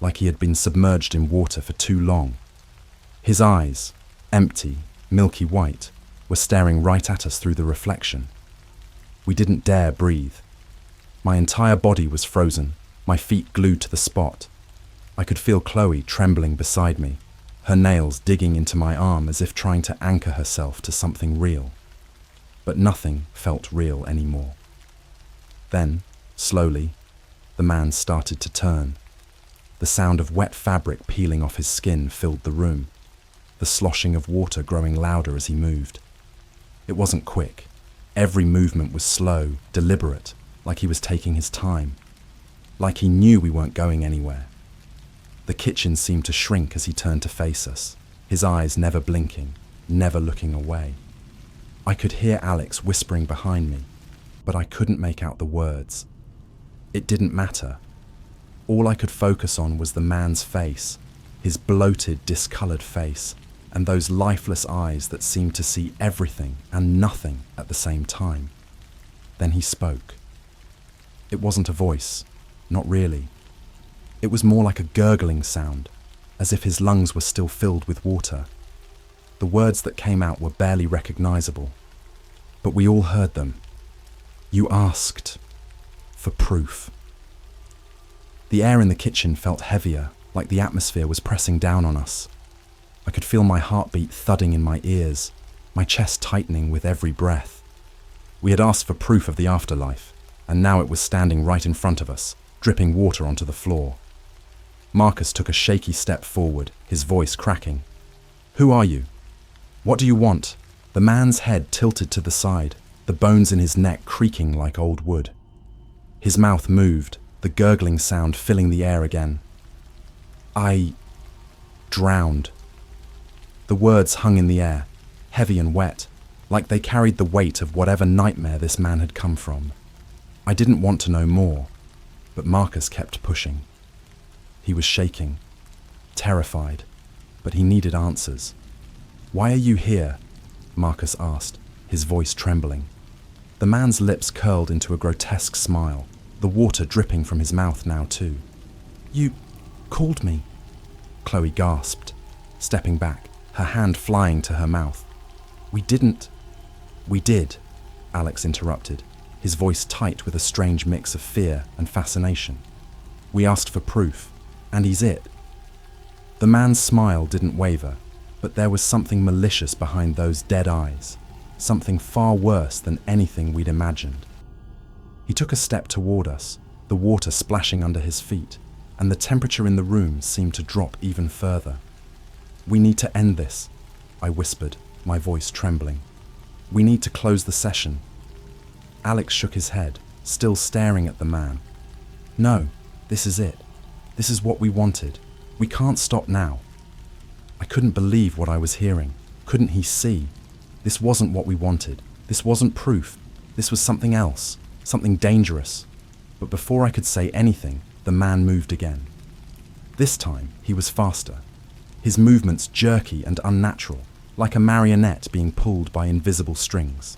like he had been submerged in water for too long. His eyes, empty, milky white, were staring right at us through the reflection. We didn't dare breathe. My entire body was frozen, my feet glued to the spot. I could feel Chloe trembling beside me, her nails digging into my arm as if trying to anchor herself to something real. But nothing felt real anymore. Then, slowly, the man started to turn. The sound of wet fabric peeling off his skin filled the room, the sloshing of water growing louder as he moved. It wasn't quick. Every movement was slow, deliberate, like he was taking his time, like he knew we weren't going anywhere. The kitchen seemed to shrink as he turned to face us, his eyes never blinking, never looking away. I could hear Alex whispering behind me, but I couldn't make out the words. It didn't matter. All I could focus on was the man's face, his bloated, discoloured face, and those lifeless eyes that seemed to see everything and nothing at the same time. Then he spoke. It wasn't a voice, not really. It was more like a gurgling sound, as if his lungs were still filled with water. The words that came out were barely recognisable, but we all heard them. "You asked for proof." The air in the kitchen felt heavier, like the atmosphere was pressing down on us. I could feel my heartbeat thudding in my ears, my chest tightening with every breath. We had asked for proof of the afterlife, and now it was standing right in front of us, dripping water onto the floor. Marcus took a shaky step forward, his voice cracking. "Who are you? What do you want?" The man's head tilted to the side, the bones in his neck creaking like old wood. His mouth moved, the gurgling sound filling the air again. "I drowned." The words hung in the air, heavy and wet, like they carried the weight of whatever nightmare this man had come from. I didn't want to know more, but Marcus kept pushing. He was shaking, terrified, but he needed answers. "Why are you here?" Marcus asked, his voice trembling. The man's lips curled into a grotesque smile, the water dripping from his mouth now too. "You called me," Chloe gasped, stepping back, her hand flying to her mouth. "We didn't." "We did," Alex interrupted, his voice tight with a strange mix of fear and fascination. "We asked for proof, and he's it." The man's smile didn't waver, But there was something malicious behind those dead eyes, something far worse than anything we'd imagined. He took a step toward us, the water splashing under his feet, and the temperature in the room seemed to drop even further. "We need to end this," I whispered, my voice trembling. "We need to close the session." Alex shook his head, still staring at the man. "No, this is it. This is what we wanted. We can't stop now." I couldn't believe what I was hearing. Couldn't he see? This wasn't what we wanted. This wasn't proof. This was something else, something dangerous. But before I could say anything, the man moved again. This time, he was faster. His movements jerky and unnatural, like a marionette being pulled by invisible strings.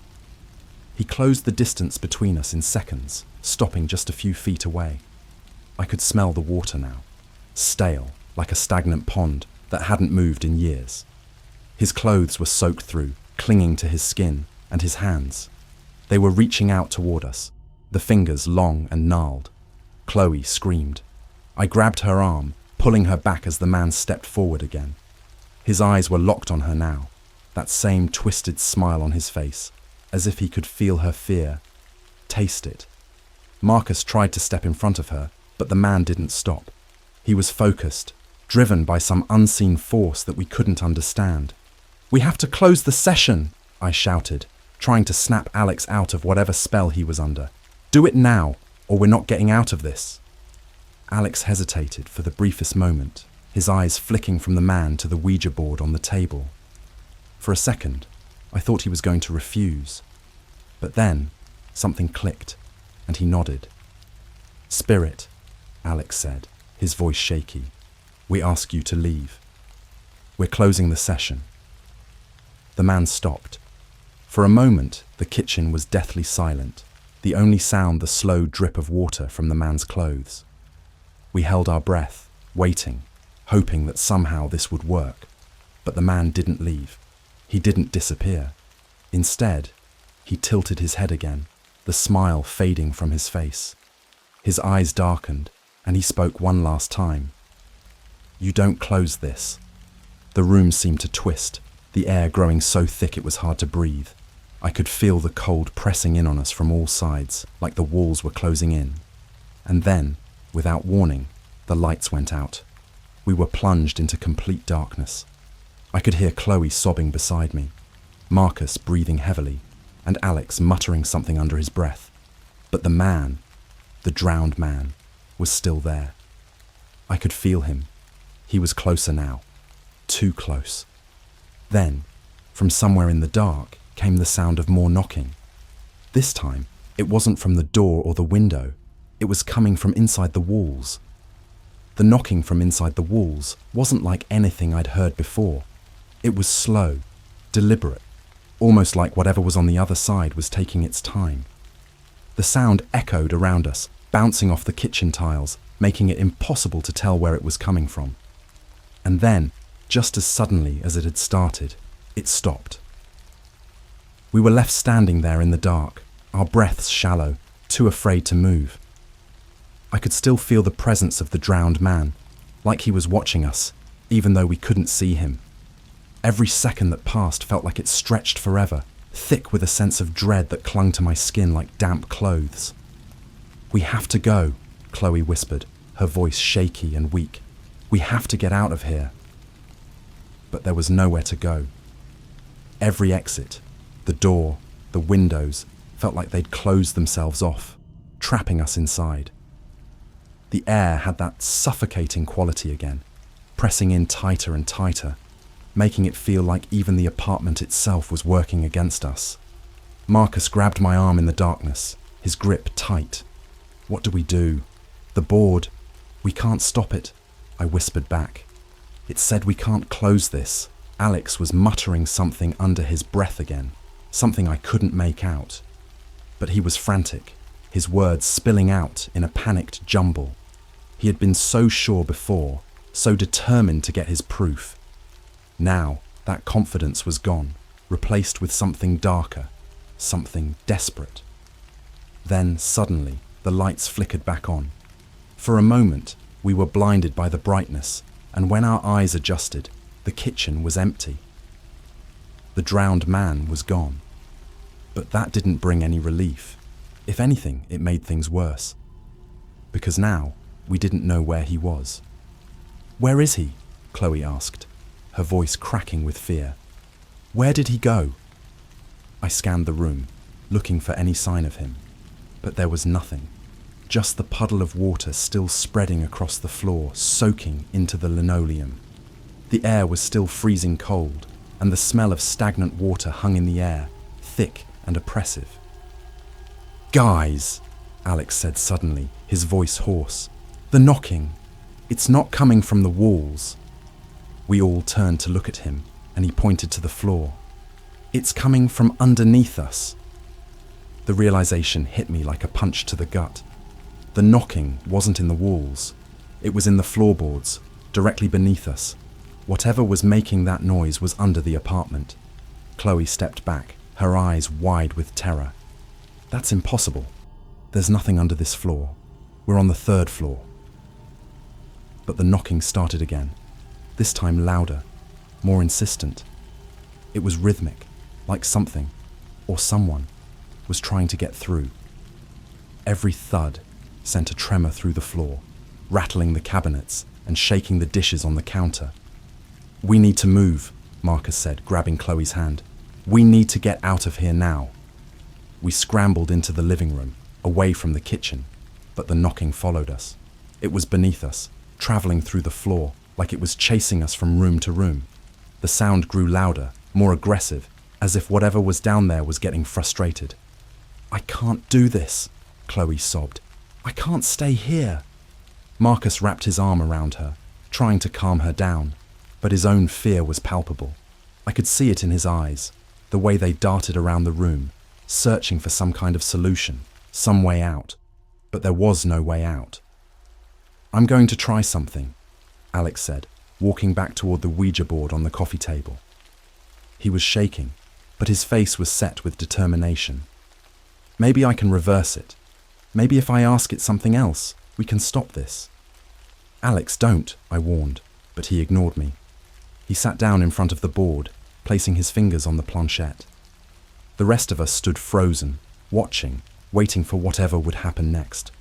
He closed the distance between us in seconds, stopping just a few feet away. I could smell the water now, stale, like a stagnant pond that hadn't moved in years. His clothes were soaked through, clinging to his skin, and his hands. They were reaching out toward us, the fingers long and gnarled. Chloe screamed. I grabbed her arm, pulling her back as the man stepped forward again. His eyes were locked on her now, that same twisted smile on his face, as if he could feel her fear, taste it. Marcus tried to step in front of her, but the man didn't stop. He was focused, driven by some unseen force that we couldn't understand. "We have to close the session," I shouted, trying to snap Alex out of whatever spell he was under. "Do it now, or we're not getting out of this." Alex hesitated for the briefest moment, his eyes flicking from the man to the Ouija board on the table. For a second, I thought he was going to refuse. But then, something clicked, and he nodded. "Spirit," Alex said, his voice shaky, "we ask you to leave. We're closing the session." The man stopped. For a moment, the kitchen was deathly silent, the only sound the slow drip of water from the man's clothes. We held our breath, waiting, hoping that somehow this would work. But the man didn't leave. He didn't disappear. Instead, he tilted his head again, the smile fading from his face. His eyes darkened, and he spoke one last time. "You don't close this." The room seemed to twist, the air growing so thick it was hard to breathe. I could feel the cold pressing in on us from all sides, like the walls were closing in. And then, without warning, the lights went out. We were plunged into complete darkness. I could hear Chloe sobbing beside me, Marcus breathing heavily, and Alex muttering something under his breath. But the man, the drowned man, was still there. I could feel him. He was closer now. Too close. Then, from somewhere in the dark, came the sound of more knocking. This time, it wasn't from the door or the window. It was coming from inside the walls. The knocking from inside the walls wasn't like anything I'd heard before. It was slow, deliberate, almost like whatever was on the other side was taking its time. The sound echoed around us, bouncing off the kitchen tiles, making it impossible to tell where it was coming from. And then, just as suddenly as it had started, it stopped. We were left standing there in the dark, our breaths shallow, too afraid to move. I could still feel the presence of the drowned man, like he was watching us, even though we couldn't see him. Every second that passed felt like it stretched forever, thick with a sense of dread that clung to my skin like damp clothes. "We have to go," Chloe whispered, her voice shaky and weak. "We have to get out of here." But there was nowhere to go. Every exit, the door, the windows, felt like they'd closed themselves off, trapping us inside. The air had that suffocating quality again, pressing in tighter and tighter, making it feel like even the apartment itself was working against us. Marcus grabbed my arm in the darkness, his grip tight. "What do we do?" "The board. We can't stop it," I whispered back. "It said we can't close this." Alex was muttering something under his breath again, something I couldn't make out. But he was frantic, his words spilling out in a panicked jumble. He had been so sure before, so determined to get his proof. Now, that confidence was gone, replaced with something darker, something desperate. Then, suddenly, the lights flickered back on. For a moment, we were blinded by the brightness, and when our eyes adjusted, the The kitchen was empty. The drowned man was gone. But that didn't bring any relief. If anything, it made things worse. Because now, we didn't know where he was. "Where is he?" Chloe asked, her voice cracking with fear. "Where did he go?" I scanned the room, looking for any sign of him. But there was nothing. Just the puddle of water still spreading across the floor, soaking into the linoleum. The air was still freezing cold, and the smell of stagnant water hung in the air, thick and oppressive. "Guys," Alex said suddenly, his voice hoarse. "The knocking. It's not coming from the walls." We all turned to look at him, and he pointed to the floor. "It's coming from underneath us." The realization hit me like a punch to the gut. The knocking wasn't in the walls. It was in the floorboards, directly beneath us. Whatever was making that noise was under the apartment. Chloe stepped back, her eyes wide with terror. "That's impossible. There's nothing under this floor. We're on the 3rd floor." But the knocking started again, this time louder, more insistent. It was rhythmic, like something, or someone, was trying to get through. Every thud sent a tremor through the floor, rattling the cabinets and shaking the dishes on the counter. "We need to move," Marcus said, grabbing Chloe's hand. "We need to get out of here now." We scrambled into the living room, away from the kitchen, but the knocking followed us. It was beneath us, traveling through the floor, like it was chasing us from room to room. The sound grew louder, more aggressive, as if whatever was down there was getting frustrated. "I can't do this," Chloe sobbed. "I can't stay here." Marcus wrapped his arm around her, trying to calm her down, but his own fear was palpable. I could see it in his eyes, the way they darted around the room, searching for some kind of solution, some way out. But there was no way out. "I'm going to try something," Alex said, walking back toward the Ouija board on the coffee table. He was shaking, but his face was set with determination. "Maybe I can reverse it. Maybe if I ask it something else, we can stop this." "Alex, don't," I warned, but he ignored me. He sat down in front of the board, placing his fingers on the planchette. The rest of us stood frozen, watching, waiting for whatever would happen next.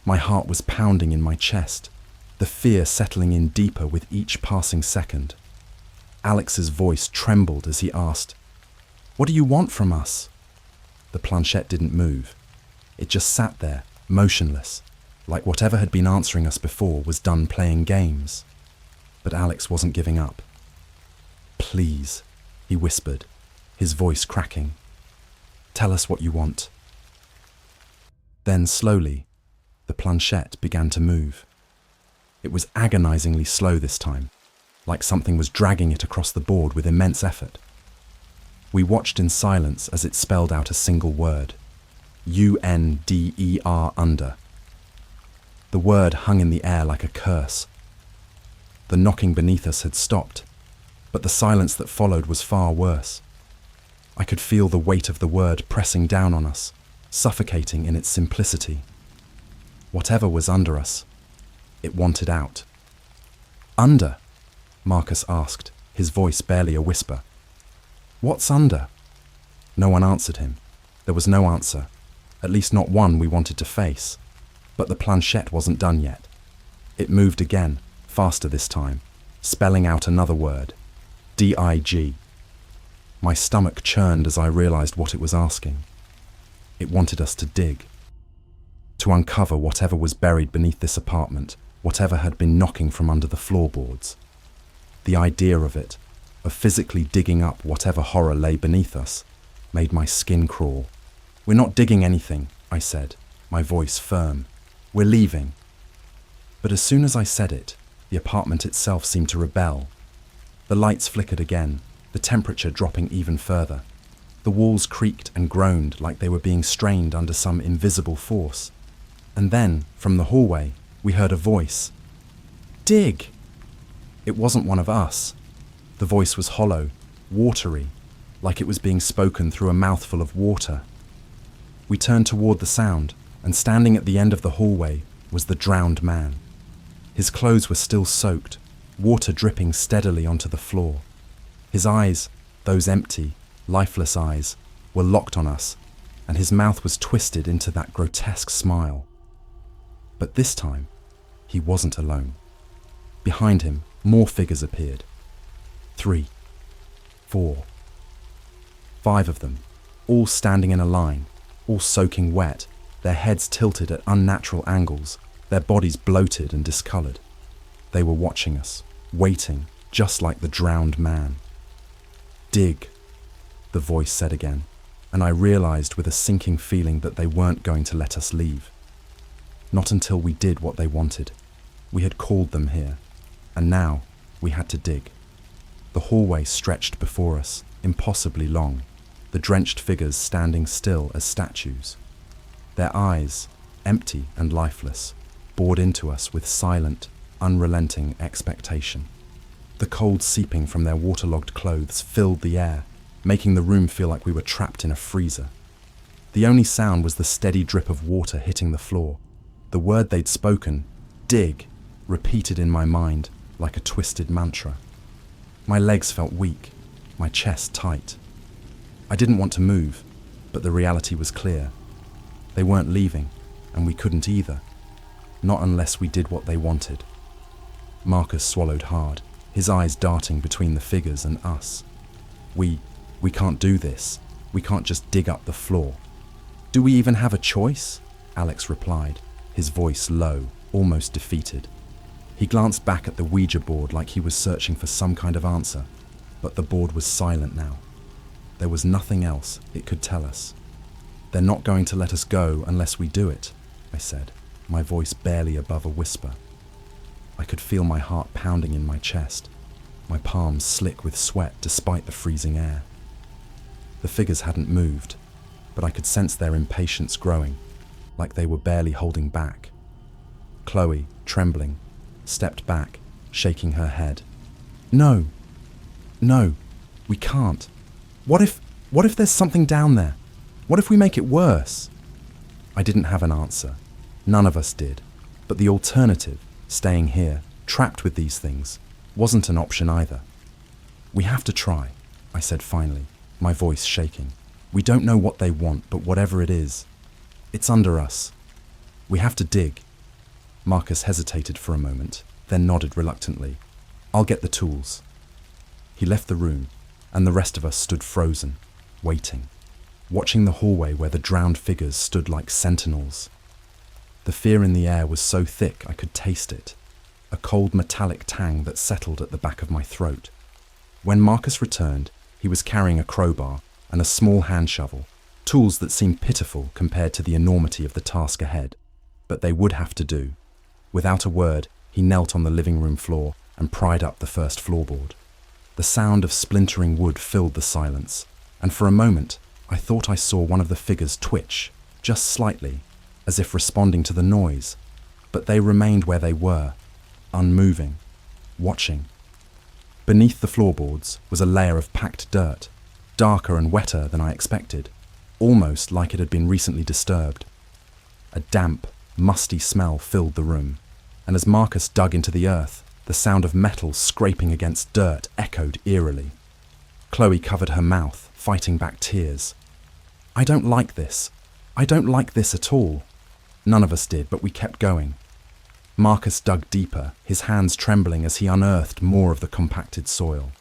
My heart was pounding in my chest, the fear settling in deeper with each passing second. Alex's voice trembled as he asked, "What do you want from us?" The planchette didn't move. It just sat there, motionless, like whatever had been answering us before was done playing games. But Alex wasn't giving up. "Please," he whispered, his voice cracking. "Tell us what you want." Then slowly, the planchette began to move. It was agonizingly slow this time, like something was dragging it across the board with immense effort. We watched in silence as it spelled out a single word, UNDER, under. The word hung in the air like a curse. The knocking beneath us had stopped, but the silence that followed was far worse. I could feel the weight of the word pressing down on us, suffocating in its simplicity. Whatever was under us, it wanted out. "Under?" Marcus asked, his voice barely a whisper. "What's under?" No one answered him. There was no answer, at least not one we wanted to face. But the planchette wasn't done yet. It moved again, faster this time, spelling out another word, DIG. My stomach churned as I realized what it was asking. It wanted us to dig, to uncover whatever was buried beneath this apartment, whatever had been knocking from under the floorboards. The idea of it, of physically digging up whatever horror lay beneath us, made my skin crawl. "We're not digging anything," I said, my voice firm. "We're leaving." But as soon as I said it, the apartment itself seemed to rebel. The lights flickered again, the temperature dropping even further. The walls creaked and groaned like they were being strained under some invisible force. And then, from the hallway, we heard a voice. "Dig!" It wasn't one of us. The voice was hollow, watery, like it was being spoken through a mouthful of water. We turned toward the sound, and standing at the end of the hallway was the drowned man. His clothes were still soaked, water dripping steadily onto the floor. His eyes, those empty, lifeless eyes, were locked on us, and his mouth was twisted into that grotesque smile. But this time, he wasn't alone. Behind him, more figures appeared. 3, 4, 5 of them, all standing in a line, all soaking wet, their heads tilted at unnatural angles, their bodies bloated and discoloured. They were watching us, waiting, just like the drowned man. "Dig," the voice said again, and I realised with a sinking feeling that they weren't going to let us leave. Not until we did what they wanted. We had called them here, and now we had to dig. The hallway stretched before us, impossibly long, the drenched figures standing still as statues. Their eyes, empty and lifeless, bored into us with silent, unrelenting expectation. The cold seeping from their waterlogged clothes filled the air, making the room feel like we were trapped in a freezer. The only sound was the steady drip of water hitting the floor. The word they'd spoken, dig, repeated in my mind like a twisted mantra. My legs felt weak, my chest tight. I didn't want to move, but the reality was clear. They weren't leaving, and we couldn't either. Not unless we did what they wanted. Marcus swallowed hard, his eyes darting between the figures and us. We can't do this. We can't just dig up the floor. "Do we even have a choice?" Alex replied, his voice low, almost defeated. He glanced back at the Ouija board like he was searching for some kind of answer, but the board was silent now. There was nothing else it could tell us. "They're not going to let us go unless we do it," I said, my voice barely above a whisper. I could feel my heart pounding in my chest, my palms slick with sweat despite the freezing air. The figures hadn't moved, but I could sense their impatience growing, like they were barely holding back. Chloe, trembling, stepped back, shaking her head. No, we can't. What if there's something down there? What if we make it worse?" I didn't have an answer. None of us did. But the alternative, staying here, trapped with these things, wasn't an option either. "We have to try," I said finally, my voice shaking. "We don't know what they want, but whatever it is, it's under us. We have to dig." Marcus hesitated for a moment, then nodded reluctantly. "I'll get the tools." He left the room, and the rest of us stood frozen, waiting, watching the hallway where the drowned figures stood like sentinels. The fear in the air was so thick I could taste it, a cold metallic tang that settled at the back of my throat. When Marcus returned, he was carrying a crowbar and a small hand shovel, tools that seemed pitiful compared to the enormity of the task ahead, but they would have to do. Without a word, he knelt on the living room floor and pried up the first floorboard. The sound of splintering wood filled the silence, and for a moment I thought I saw one of the figures twitch, just slightly, as if responding to the noise, but they remained where they were, unmoving, watching. Beneath the floorboards was a layer of packed dirt, darker and wetter than I expected, almost like it had been recently disturbed. A damp, musty smell filled the room, and as Marcus dug into the earth, the sound of metal scraping against dirt echoed eerily. Chloe covered her mouth, fighting back tears. "I don't like this. I don't like this at all." None of us did, but we kept going. Marcus dug deeper, his hands trembling as he unearthed more of the compacted soil.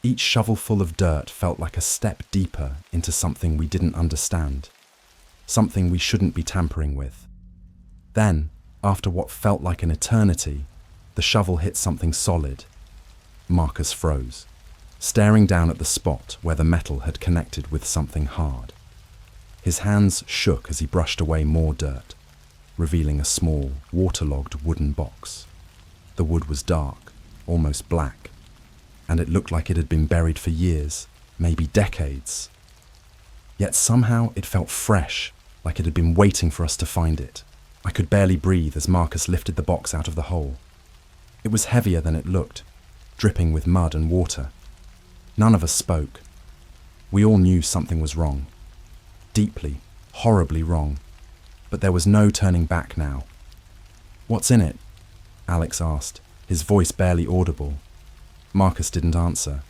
Each shovelful of dirt felt like a step deeper into something we didn't understand, something we shouldn't be tampering with. Then, after what felt like an eternity, the shovel hit something solid. Marcus froze, staring down at the spot where the metal had connected with something hard. His hands shook as he brushed away more dirt, revealing a small, waterlogged wooden box. The wood was dark, almost black, and it looked like it had been buried for years, maybe decades. Yet somehow it felt fresh, like it had been waiting for us to find it. I could barely breathe as Marcus lifted the box out of the hole. It was heavier than it looked, dripping with mud and water. None of us spoke. We all knew something was wrong. Deeply, horribly wrong. But there was no turning back now. "What's in it?" Alex asked, his voice barely audible. Marcus didn't answer.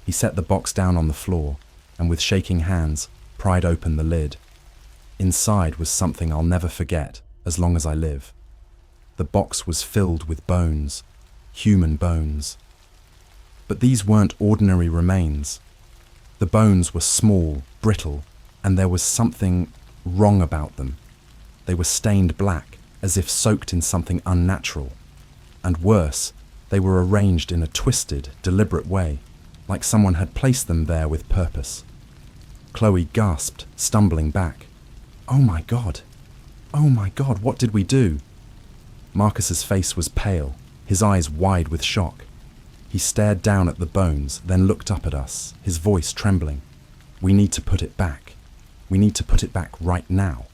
He set the box down on the floor and with shaking hands pried open the lid. Inside was something I'll never forget as long as I live. The box was filled with bones, human bones. But these weren't ordinary remains. The bones were small, brittle, and there was something wrong about them. They were stained black, as if soaked in something unnatural. And worse, they were arranged in a twisted, deliberate way, like someone had placed them there with purpose. Chloe gasped, stumbling back. "Oh my God! Oh my God, what did we do?" Marcus's face was pale, his eyes wide with shock. He stared down at the bones, then looked up at us, his voice trembling. "We need to put it back. We need to put it back right now."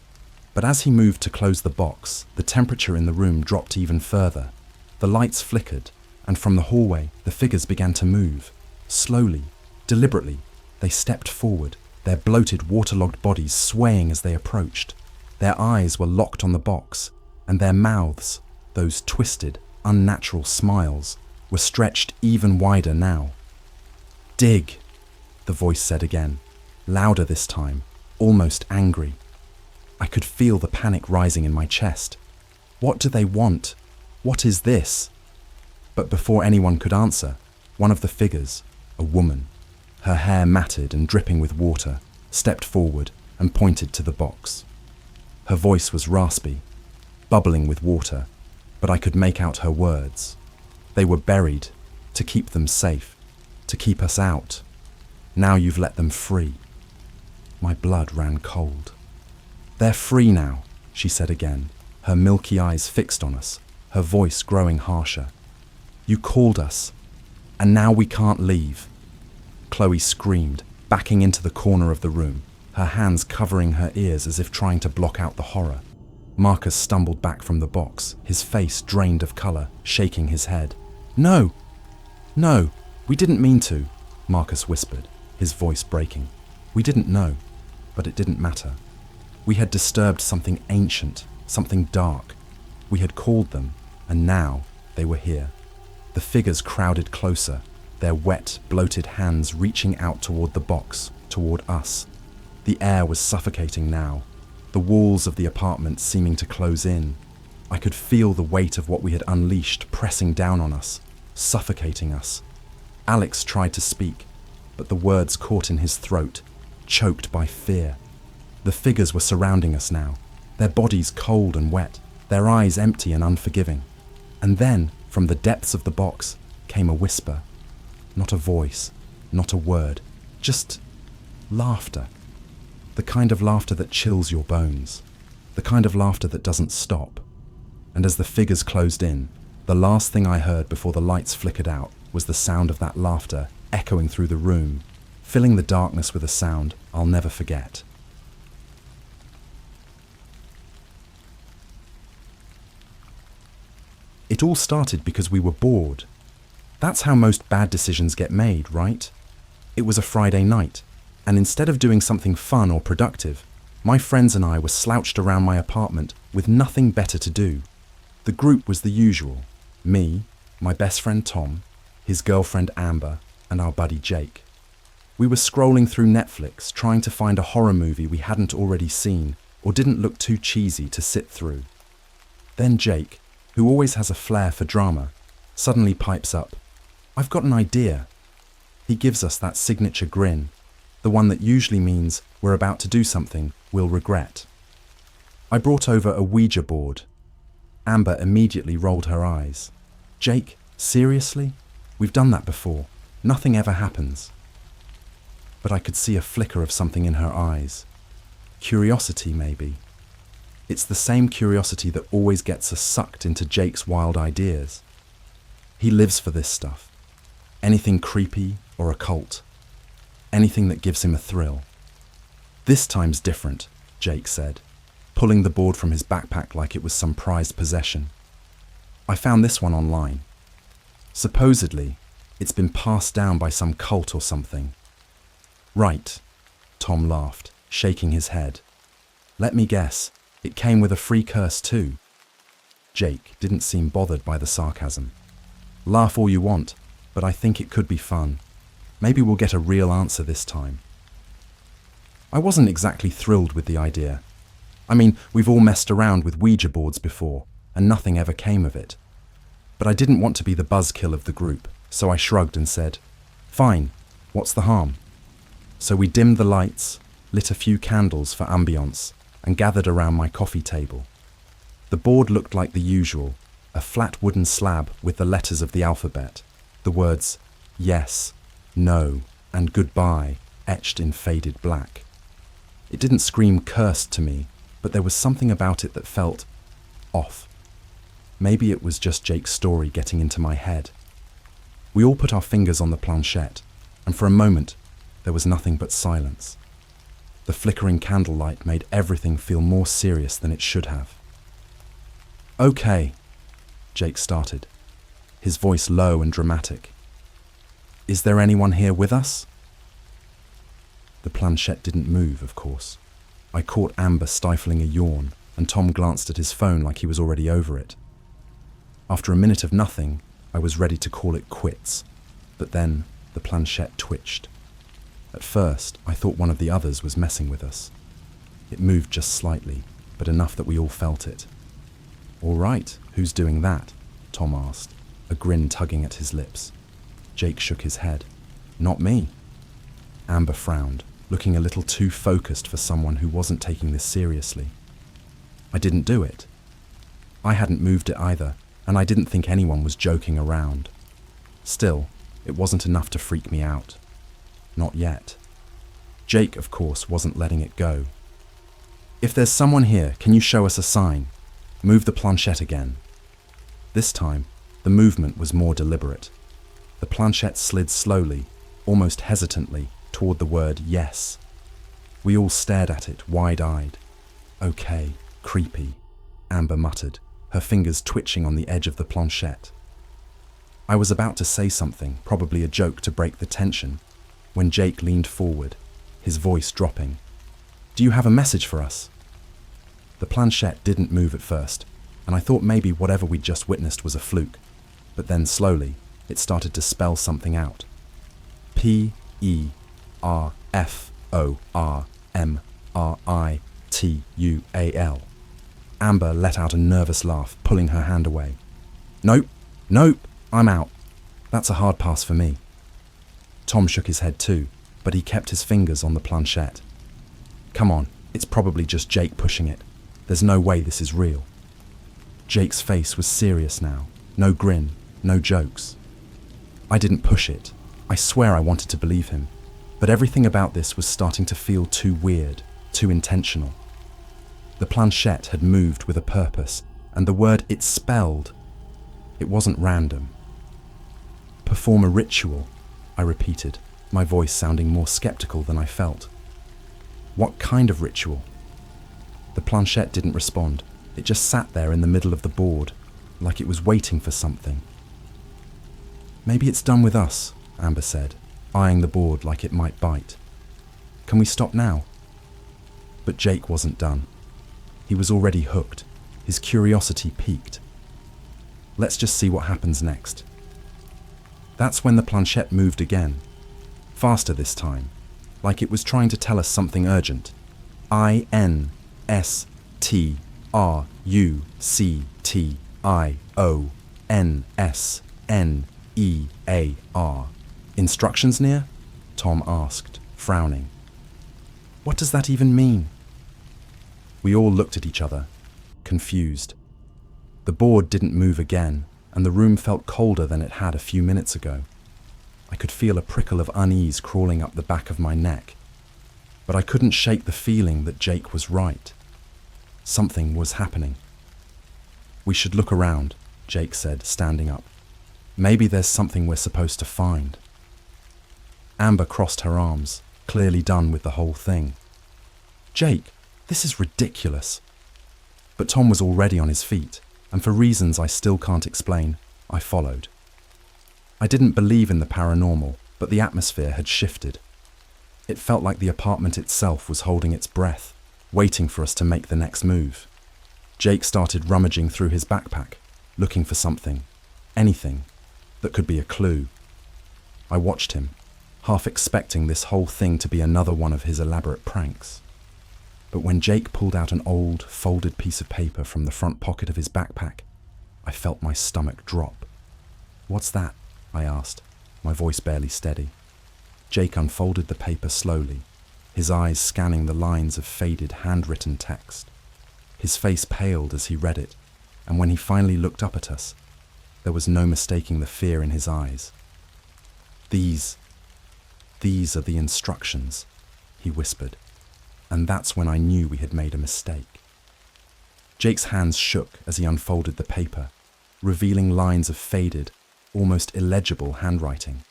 But as he moved to close the box, the temperature in the room dropped even further. The lights flickered, and from the hallway, the figures began to move. Slowly, deliberately, they stepped forward, their bloated, waterlogged bodies swaying as they approached. Their eyes were locked on the box, and their mouths, those twisted, unnatural smiles, were stretched even wider now. "Dig," the voice said again, louder this time, almost angry. I could feel the panic rising in my chest. What do they want? What is this? But before anyone could answer, one of the figures, a woman, her hair matted and dripping with water, stepped forward and pointed to the box. Her voice was raspy, bubbling with water, but I could make out her words. They were buried, to keep them safe, to keep us out. Now you've let them free. My blood ran cold. "They're free now," she said again, her milky eyes fixed on us, her voice growing harsher. "You called us, and now we can't leave." Chloe screamed, backing into the corner of the room, her hands covering her ears as if trying to block out the horror. Marcus stumbled back from the box, his face drained of colour, shaking his head. "No! No! We didn't mean to," Marcus whispered, his voice breaking. "We didn't know, but it didn't matter. We had disturbed something ancient, something dark. We had called them, and now they were here." The figures crowded closer, their wet, bloated hands reaching out toward the box, toward us. The air was suffocating now, the walls of the apartment seeming to close in. I could feel the weight of what we had unleashed pressing down on us, suffocating us. Alex tried to speak, but the words caught in his throat, choked by fear. The figures were surrounding us now, their bodies cold and wet, their eyes empty and unforgiving. And then, from the depths of the box, came a whisper. Not a voice, not a word, just laughter. The kind of laughter that chills your bones, the kind of laughter that doesn't stop. And as the figures closed in, the last thing I heard before the lights flickered out was the sound of that laughter echoing through the room, filling the darkness with a sound I'll never forget. It all started because we were bored. That's how most bad decisions get made, right? It was a Friday night, and instead of doing something fun or productive, my friends and I were slouched around my apartment with nothing better to do. The group was the usual: me, my best friend Tom, his girlfriend Amber, and our buddy Jake. We were scrolling through Netflix trying to find a horror movie we hadn't already seen or didn't look too cheesy to sit through. Then Jake, who always has a flair for drama, suddenly pipes up, "I've got an idea." He gives us that signature grin, the one that usually means we're about to do something we'll regret. I brought over a Ouija board. Amber immediately rolled her eyes. "Jake, seriously? We've done that before. Nothing ever happens." But I could see a flicker of something in her eyes. Curiosity, maybe. It's the same curiosity that always gets us sucked into Jake's wild ideas. He lives for this stuff. Anything creepy or occult. Anything that gives him a thrill. "This time's different," Jake said, pulling the board from his backpack like it was some prized possession. "I found this one online. Supposedly, it's been passed down by some cult or something." "Right," Tom laughed, shaking his head. "Let me guess, it came with a free curse too." Jake didn't seem bothered by the sarcasm. Laugh all you want, but I think it could be fun. Maybe we'll get a real answer this time. I wasn't exactly thrilled with the idea. I mean, we've all messed around with Ouija boards before, and nothing ever came of it. But I didn't want to be the buzzkill of the group, so I shrugged and said, "Fine, what's the harm?" So we dimmed the lights, lit a few candles for ambience, and gathered around my coffee table. The board looked like the usual, a flat wooden slab with the letters of the alphabet, the words yes, no, and goodbye etched in faded black. It didn't scream cursed to me, but there was something about it that felt off. Maybe it was just Jake's story getting into my head. We all put our fingers on the planchette, and for a moment, there was nothing but silence. The flickering candlelight made everything feel more serious than it should have. "Okay," Jake started, his voice low and dramatic. "Is there anyone here with us?" The planchette didn't move, of course. I caught Amber stifling a yawn, and Tom glanced at his phone like he was already over it. After a minute of nothing, I was ready to call it quits, but then the planchette twitched. At first, I thought one of the others was messing with us. It moved just slightly, but enough that we all felt it. "All right, who's doing that?" Tom asked, a grin tugging at his lips. Jake shook his head. "Not me." Amber frowned, looking a little too focused for someone who wasn't taking this seriously. I didn't do it. I hadn't moved it either, and I didn't think anyone was joking around. Still, it wasn't enough to freak me out. Not yet. Jake, of course, wasn't letting it go. "If there's someone here, can you show us a sign? Move the planchette again." This time, the movement was more deliberate. The planchette slid slowly, almost hesitantly, toward the word yes. We all stared at it, wide-eyed. "Okay, creepy," Amber muttered, her fingers twitching on the edge of the planchette. I was about to say something, probably a joke to break the tension, when Jake leaned forward, his voice dropping. "Do you have a message for us?" The planchette didn't move at first, and I thought maybe whatever we'd just witnessed was a fluke, but then slowly, it started to spell something out. PERFORMRITUAL. Amber let out a nervous laugh, pulling her hand away. Nope, I'm out. That's a hard pass for me." Tom shook his head too, but he kept his fingers on the planchette. "Come on, it's probably just Jake pushing it. There's no way this is real." Jake's face was serious now, no grin, no jokes. I didn't push it. I swear I wanted to believe him, but everything about this was starting to feel too weird, too intentional. The planchette had moved with a purpose, and the word it spelled, it wasn't random. "Perform a ritual," I repeated, my voice sounding more skeptical than I felt. "What kind of ritual?" The planchette didn't respond. It just sat there in the middle of the board, like it was waiting for something. "Maybe it's done with us," Amber said, eyeing the board like it might bite. "Can we stop now?" But Jake wasn't done. He was already hooked, his curiosity piqued. "Let's just see what happens next." That's when the planchette moved again, faster this time, like it was trying to tell us something urgent. INSTRUCTIONSNEAR. "Instructions near?" Tom asked, frowning. "What does that even mean?" We all looked at each other, confused. The board didn't move again, and the room felt colder than it had a few minutes ago. I could feel a prickle of unease crawling up the back of my neck, but I couldn't shake the feeling that Jake was right. Something was happening. "We should look around," Jake said, standing up. "Maybe there's something we're supposed to find." Amber crossed her arms, clearly done with the whole thing. "Jake, this is ridiculous." But Tom was already on his feet, and for reasons I still can't explain, I followed. I didn't believe in the paranormal, but the atmosphere had shifted. It felt like the apartment itself was holding its breath, waiting for us to make the next move. Jake started rummaging through his backpack, looking for something, anything. that could be a clue. I watched him, half expecting this whole thing to be another one of his elaborate pranks. But when Jake pulled out an old, folded piece of paper from the front pocket of his backpack, I felt my stomach drop. "What's that?" I asked, my voice barely steady. Jake unfolded the paper slowly, his eyes scanning the lines of faded, handwritten text. His face paled as he read it, and when he finally looked up at us, there was no mistaking the fear in his eyes. These are the instructions," he whispered, and that's when I knew we had made a mistake. Jake's hands shook as he unfolded the paper, revealing lines of faded, almost illegible handwriting.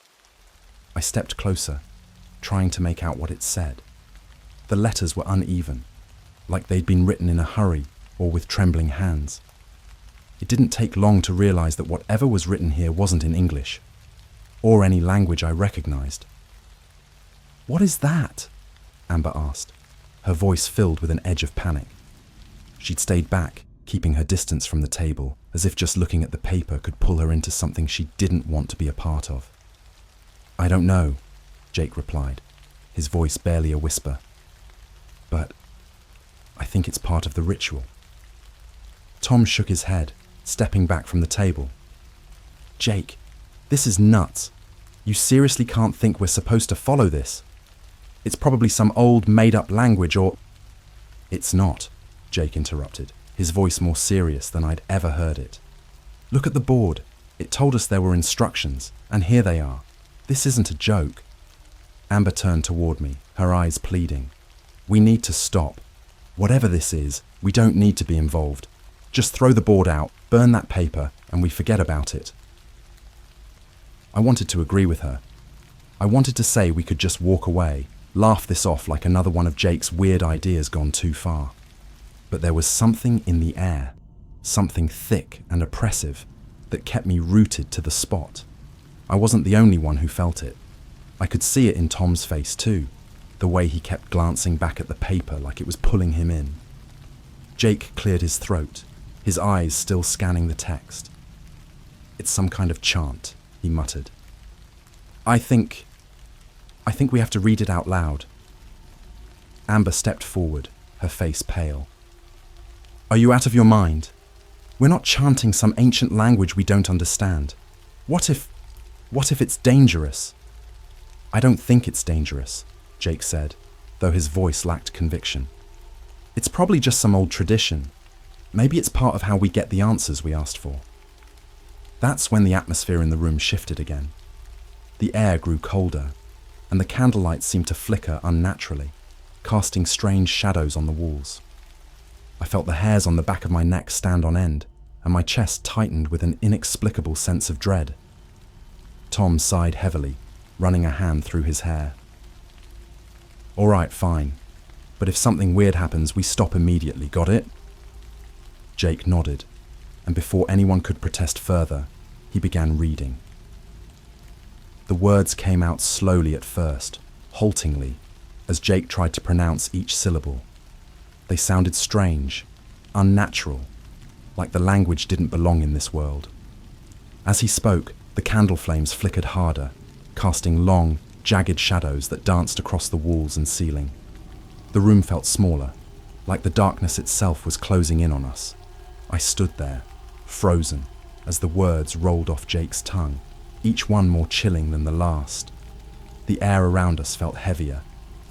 I stepped closer, trying to make out what it said. The letters were uneven, like they'd been written in a hurry or with trembling hands. It didn't take long to realize that whatever was written here wasn't in English, or any language I recognized. "What is that?" Amber asked, her voice filled with an edge of panic. She'd stayed back, keeping her distance from the table, as if just looking at the paper could pull her into something she didn't want to be a part of. "I don't know," Jake replied, his voice barely a whisper. "But I think it's part of the ritual." Tom shook his head, stepping back from the table. "Jake, this is nuts. You seriously can't think we're supposed to follow this? It's probably some old, made-up language or—" "It's not," Jake interrupted, his voice more serious than I'd ever heard it. "Look at the board. It told us there were instructions, and here they are. This isn't a joke." Amber turned toward me, her eyes pleading. "We need to stop. Whatever this is, we don't need to be involved. Just throw the board out, burn that paper, and we forget about it." I wanted to agree with her. I wanted to say we could just walk away, laugh this off like another one of Jake's weird ideas gone too far. But there was something in the air, something thick and oppressive, that kept me rooted to the spot. I wasn't the only one who felt it. I could see it in Tom's face too, the way he kept glancing back at the paper like it was pulling him in. Jake cleared his throat, his eyes still scanning the text. "It's some kind of chant," he muttered. I think we have to read it out loud." Amber stepped forward, her face pale. "Are you out of your mind? We're not chanting some ancient language we don't understand. What if it's dangerous?" "I don't think it's dangerous," Jake said, though his voice lacked conviction. "It's probably just some old tradition. Maybe it's part of how we get the answers we asked for." That's when the atmosphere in the room shifted again. The air grew colder, and the candlelight seemed to flicker unnaturally, casting strange shadows on the walls. I felt the hairs on the back of my neck stand on end, and my chest tightened with an inexplicable sense of dread. Tom sighed heavily, running a hand through his hair. "All right, fine. But if something weird happens, we stop immediately, got it?" Jake nodded, and before anyone could protest further, he began reading. The words came out slowly at first, haltingly, as Jake tried to pronounce each syllable. They sounded strange, unnatural, like the language didn't belong in this world. As he spoke, the candle flames flickered harder, casting long, jagged shadows that danced across the walls and ceiling. The room felt smaller, like the darkness itself was closing in on us. I stood there, frozen, as the words rolled off Jake's tongue, each one more chilling than the last. The air around us felt heavier,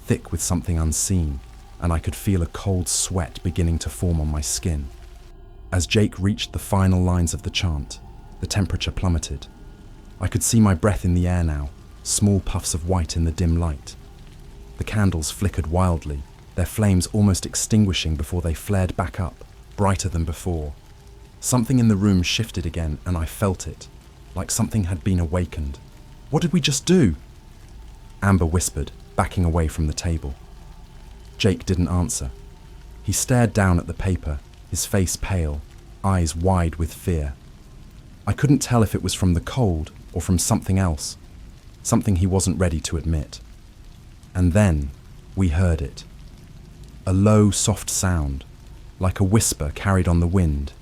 thick with something unseen, and I could feel a cold sweat beginning to form on my skin. As Jake reached the final lines of the chant, the temperature plummeted. I could see my breath in the air now, small puffs of white in the dim light. The candles flickered wildly, their flames almost extinguishing before they flared back up, brighter than before. Something in the room shifted again, and I felt it, like something had been awakened. "What did we just do?" Amber whispered, backing away from the table. Jake didn't answer. He stared down at the paper, his face pale, eyes wide with fear. I couldn't tell if it was from the cold or from something else, something he wasn't ready to admit. And then we heard it. A low, soft sound, like a whisper carried on the wind,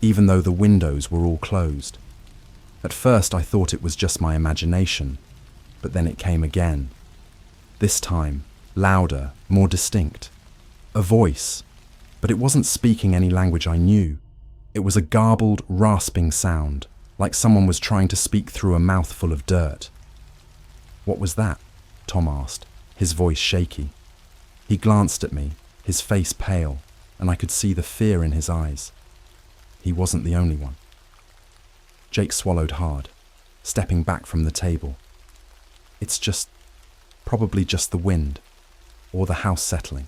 even though the windows were all closed. At first I thought it was just my imagination, but then it came again. This time, louder, more distinct. A voice, but it wasn't speaking any language I knew. It was a garbled, rasping sound, like someone was trying to speak through a mouthful of dirt. "What was that?" Tom asked, his voice shaky. He glanced at me, his face pale, and I could see the fear in his eyes. He wasn't the only one. Jake swallowed hard, stepping back from the table. "It's probably just the wind, or the house settling."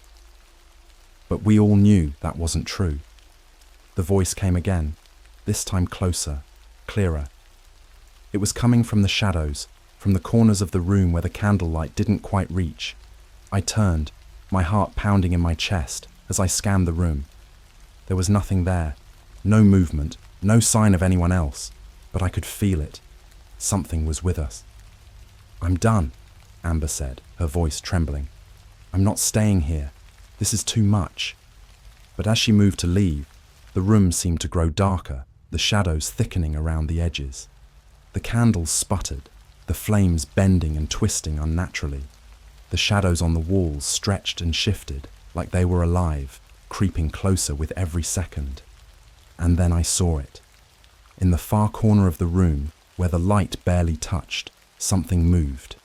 But we all knew that wasn't true. The voice came again, this time closer, clearer. It was coming from the shadows, from the corners of the room where the candlelight didn't quite reach. I turned, my heart pounding in my chest as I scanned the room. There was nothing there, no movement, no sign of anyone else, but I could feel it. Something was with us. "I'm done," Amber said, her voice trembling. "I'm not staying here. This is too much." But as she moved to leave, the room seemed to grow darker, the shadows thickening around the edges. The candles sputtered, the flames bending and twisting unnaturally. The shadows on the walls stretched and shifted, like they were alive, creeping closer with every second. And then I saw it. In the far corner of the room, where the light barely touched, something moved.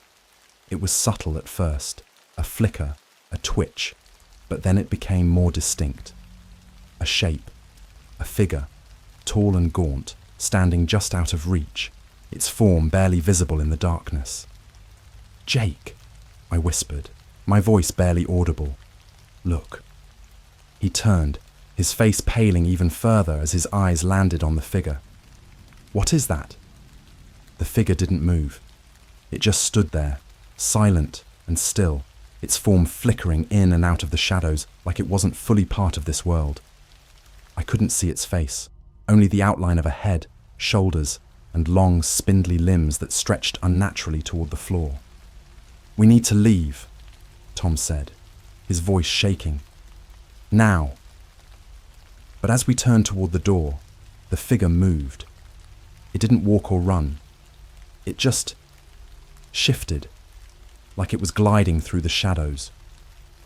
It was subtle at first, a flicker, a twitch, but then it became more distinct. A shape, a figure, tall and gaunt, standing just out of reach, its form barely visible in the darkness. "Jake," I whispered, my voice barely audible. "Look." He turned, his face paling even further as his eyes landed on the figure. "What is that?" The figure didn't move. It just stood there, silent and still, its form flickering in and out of the shadows like it wasn't fully part of this world. I couldn't see its face, only the outline of a head, shoulders, and long, spindly limbs that stretched unnaturally toward the floor. "We need to leave," Tom said, his voice shaking. "Now." But as we turned toward the door, the figure moved. It didn't walk or run. It just shifted, like it was gliding through the shadows.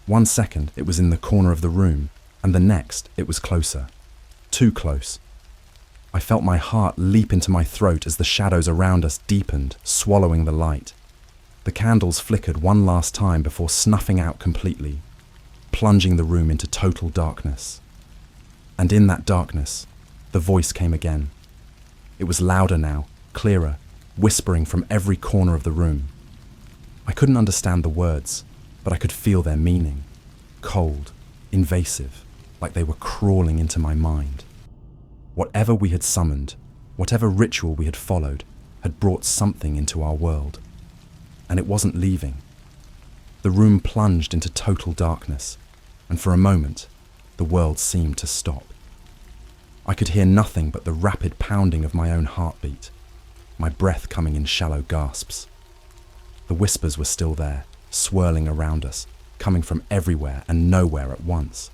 1 second it was in the corner of the room, and the next it was closer. Too close. I felt my heart leap into my throat as the shadows around us deepened, swallowing the light. The candles flickered one last time before snuffing out completely, plunging the room into total darkness. And in that darkness, the voice came again. It was louder now, clearer, whispering from every corner of the room. I couldn't understand the words, but I could feel their meaning. Cold, invasive, like they were crawling into my mind. Whatever we had summoned, whatever ritual we had followed, had brought something into our world. And it wasn't leaving. The room plunged into total darkness, and for a moment, the world seemed to stop. I could hear nothing but the rapid pounding of my own heartbeat, my breath coming in shallow gasps. The whispers were still there, swirling around us, coming from everywhere and nowhere at once.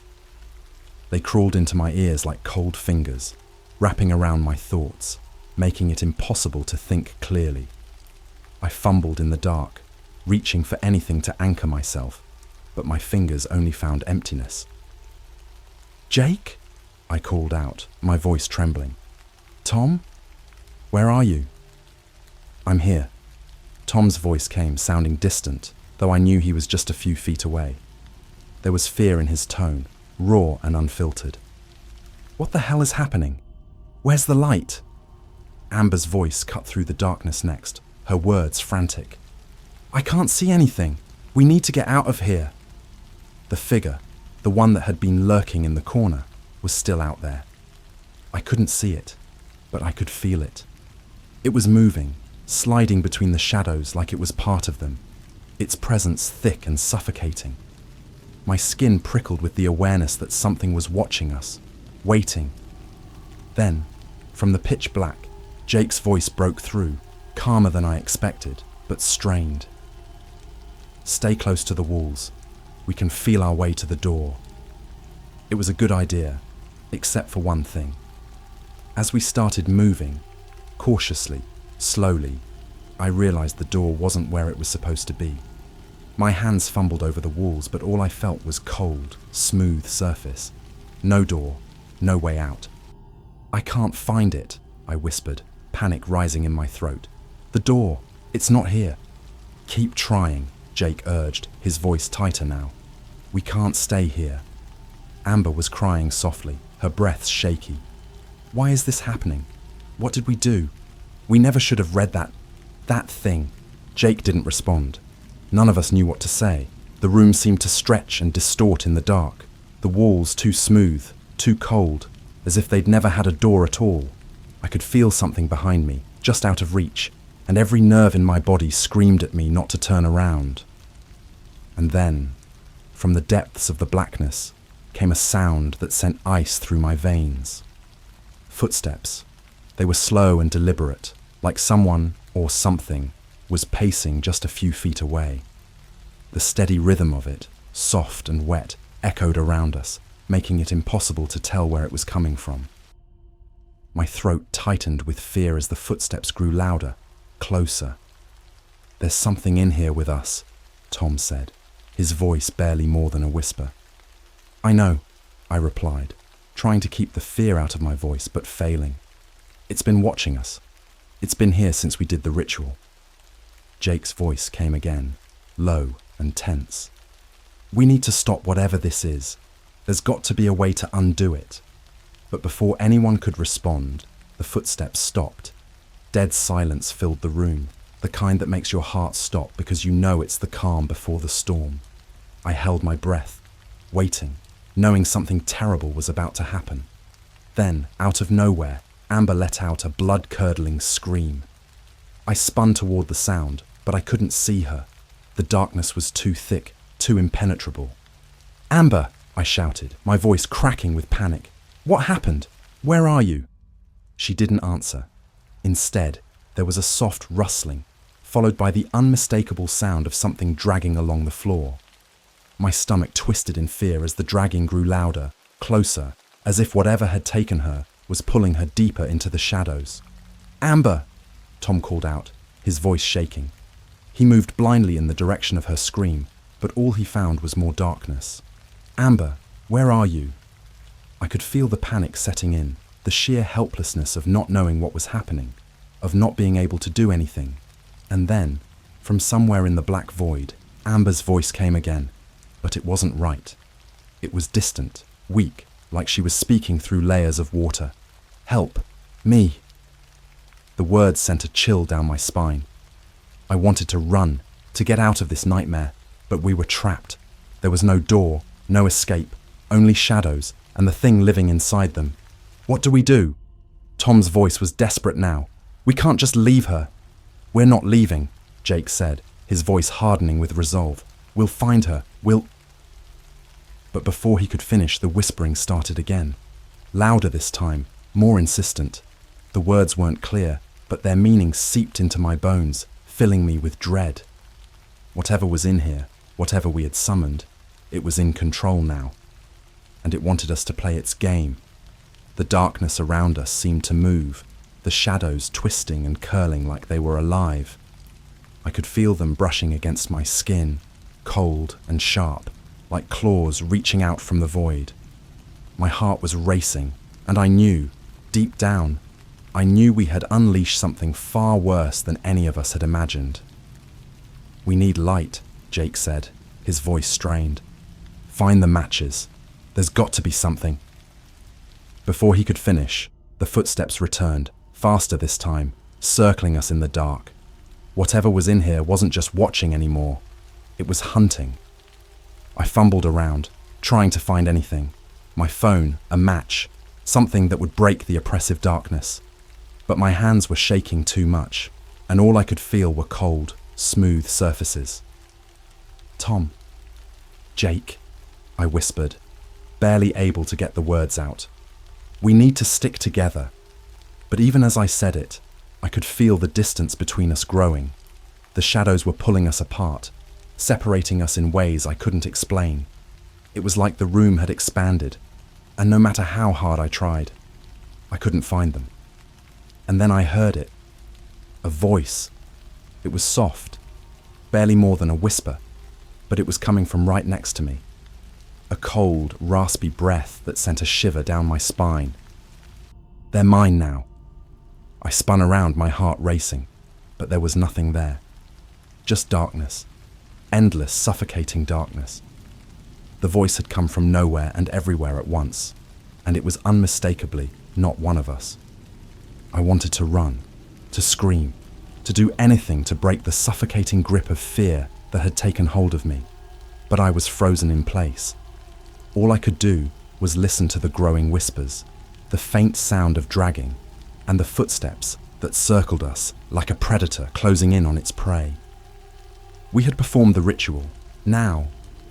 They crawled into my ears like cold fingers, wrapping around my thoughts, making it impossible to think clearly. I fumbled in the dark, reaching for anything to anchor myself, but my fingers only found emptiness. "Jake?" I called out, my voice trembling. "Tom? Where are you?" "I'm here." Tom's voice came, sounding distant, though I knew he was just a few feet away. There was fear in his tone, raw and unfiltered. "What the hell is happening? Where's the light?" Amber's voice cut through the darkness next, her words frantic. "I can't see anything. We need to get out of here." The figure, the one that had been lurking in the corner, was still out there. I couldn't see it, but I could feel it. It was moving, sliding between the shadows like it was part of them, its presence thick and suffocating. My skin prickled with the awareness that something was watching us, waiting. Then, from the pitch black, Jake's voice broke through, calmer than I expected, but strained. "Stay close to the walls. We can feel our way to the door." It was a good idea, except for one thing. As we started moving, cautiously, Slowly, I realized the door wasn't where it was supposed to be. My hands fumbled over the walls, but all I felt was cold, smooth surface. No door, no way out. "I can't find it," I whispered, panic rising in my throat. "The door, it's not here." "Keep trying," Jake urged, his voice tighter now. "We can't stay here." Amber was crying softly, her breath shaky. "Why is this happening? What did we do? We never should have read that thing." Jake didn't respond. None of us knew what to say. The room seemed to stretch and distort in the dark. The walls too smooth, too cold, as if they'd never had a door at all. I could feel something behind me, just out of reach, and every nerve in my body screamed at me not to turn around. And then, from the depths of the blackness, came a sound that sent ice through my veins. Footsteps. They were slow and deliberate, like someone or something was pacing just a few feet away. The steady rhythm of it, soft and wet, echoed around us, making it impossible to tell where it was coming from. My throat tightened with fear as the footsteps grew louder, closer. "There's something in here with us," Tom said, his voice barely more than a whisper. "I know," I replied, trying to keep the fear out of my voice but failing. "It's been watching us. It's been here since we did the ritual." Jake's voice came again, low and tense. "We need to stop whatever this is. There's got to be a way to undo it." But before anyone could respond, the footsteps stopped. Dead silence filled the room, the kind that makes your heart stop because you know it's the calm before the storm. I held my breath, waiting, knowing something terrible was about to happen. Then, out of nowhere, Amber let out a blood-curdling scream. I spun toward the sound, but I couldn't see her. The darkness was too thick, too impenetrable. "Amber!" I shouted, my voice cracking with panic. "What happened? Where are you?" She didn't answer. Instead, there was a soft rustling, followed by the unmistakable sound of something dragging along the floor. My stomach twisted in fear as the dragging grew louder, closer, as if whatever had taken her was pulling her deeper into the shadows. "Amber!" Tom called out, his voice shaking. He moved blindly in the direction of her scream, but all he found was more darkness. "Amber, where are you?" I could feel the panic setting in, the sheer helplessness of not knowing what was happening, of not being able to do anything. And then, from somewhere in the black void, Amber's voice came again, but it wasn't right. It was distant, weak, like she was speaking through layers of water. "Help! Me!" The words sent a chill down my spine. I wanted to run, to get out of this nightmare, but we were trapped. There was no door, no escape, only shadows, and the thing living inside them. "What do we do?" Tom's voice was desperate now. "We can't just leave her." "We're not leaving," Jake said, his voice hardening with resolve. "We'll find her, we'll—" But before he could finish, the whispering started again. Louder this time, more insistent. The words weren't clear, but their meaning seeped into my bones, filling me with dread. Whatever was in here, whatever we had summoned, it was in control now. And it wanted us to play its game. The darkness around us seemed to move, the shadows twisting and curling like they were alive. I could feel them brushing against my skin, cold and sharp, like claws reaching out from the void. My heart was racing, and I knew, deep down, I knew we had unleashed something far worse than any of us had imagined. "We need light," Jake said, his voice strained. "Find the matches. There's got to be something." Before he could finish, the footsteps returned, faster this time, circling us in the dark. Whatever was in here wasn't just watching anymore. It was hunting. I fumbled around, trying to find anything. My phone, a match, something that would break the oppressive darkness. But my hands were shaking too much, and all I could feel were cold, smooth surfaces. "Tom. Jake," I whispered, barely able to get the words out. "We need to stick together." But even as I said it, I could feel the distance between us growing. The shadows were pulling us apart, separating us in ways I couldn't explain. It was like the room had expanded, and no matter how hard I tried, I couldn't find them. And then I heard it. A voice. It was soft, barely more than a whisper, but it was coming from right next to me. A cold, raspy breath that sent a shiver down my spine. They're mine now. I spun around, my heart racing, but there was nothing there. Just darkness. Endless, suffocating darkness. The voice had come from nowhere and everywhere at once, and it was unmistakably not one of us. I wanted to run, to scream, to do anything to break the suffocating grip of fear that had taken hold of me, but I was frozen in place. All I could do was listen to the growing whispers, the faint sound of dragging, and the footsteps that circled us like a predator closing in on its prey. We had performed the ritual. Now,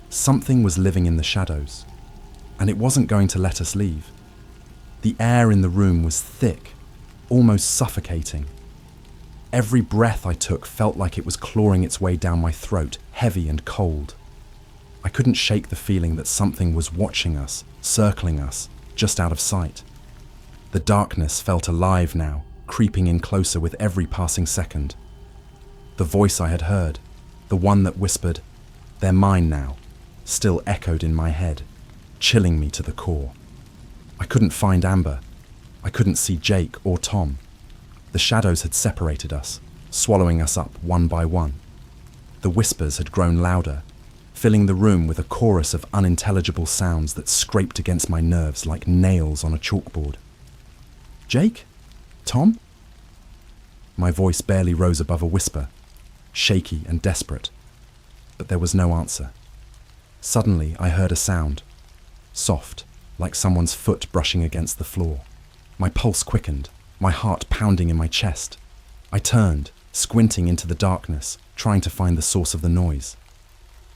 something was living in the shadows, and it wasn't going to let us leave. The air in the room was thick, almost suffocating. Every breath I took felt like it was clawing its way down my throat, heavy and cold. I couldn't shake the feeling that something was watching us, circling us, just out of sight. The darkness felt alive now, creeping in closer with every passing second. The voice I had heard, the one that whispered, "They're mine now," still echoed in my head, chilling me to the core. I couldn't find Amber. I couldn't see Jake or Tom. The shadows had separated us, swallowing us up one by one. The whispers had grown louder, filling the room with a chorus of unintelligible sounds that scraped against my nerves like nails on a chalkboard. "Jake? Tom?" My voice barely rose above a whisper, shaky and desperate, but there was no answer. Suddenly I heard a sound, soft, like someone's foot brushing against the floor. My pulse quickened, my heart pounding in my chest. I turned, squinting into the darkness, trying to find the source of the noise.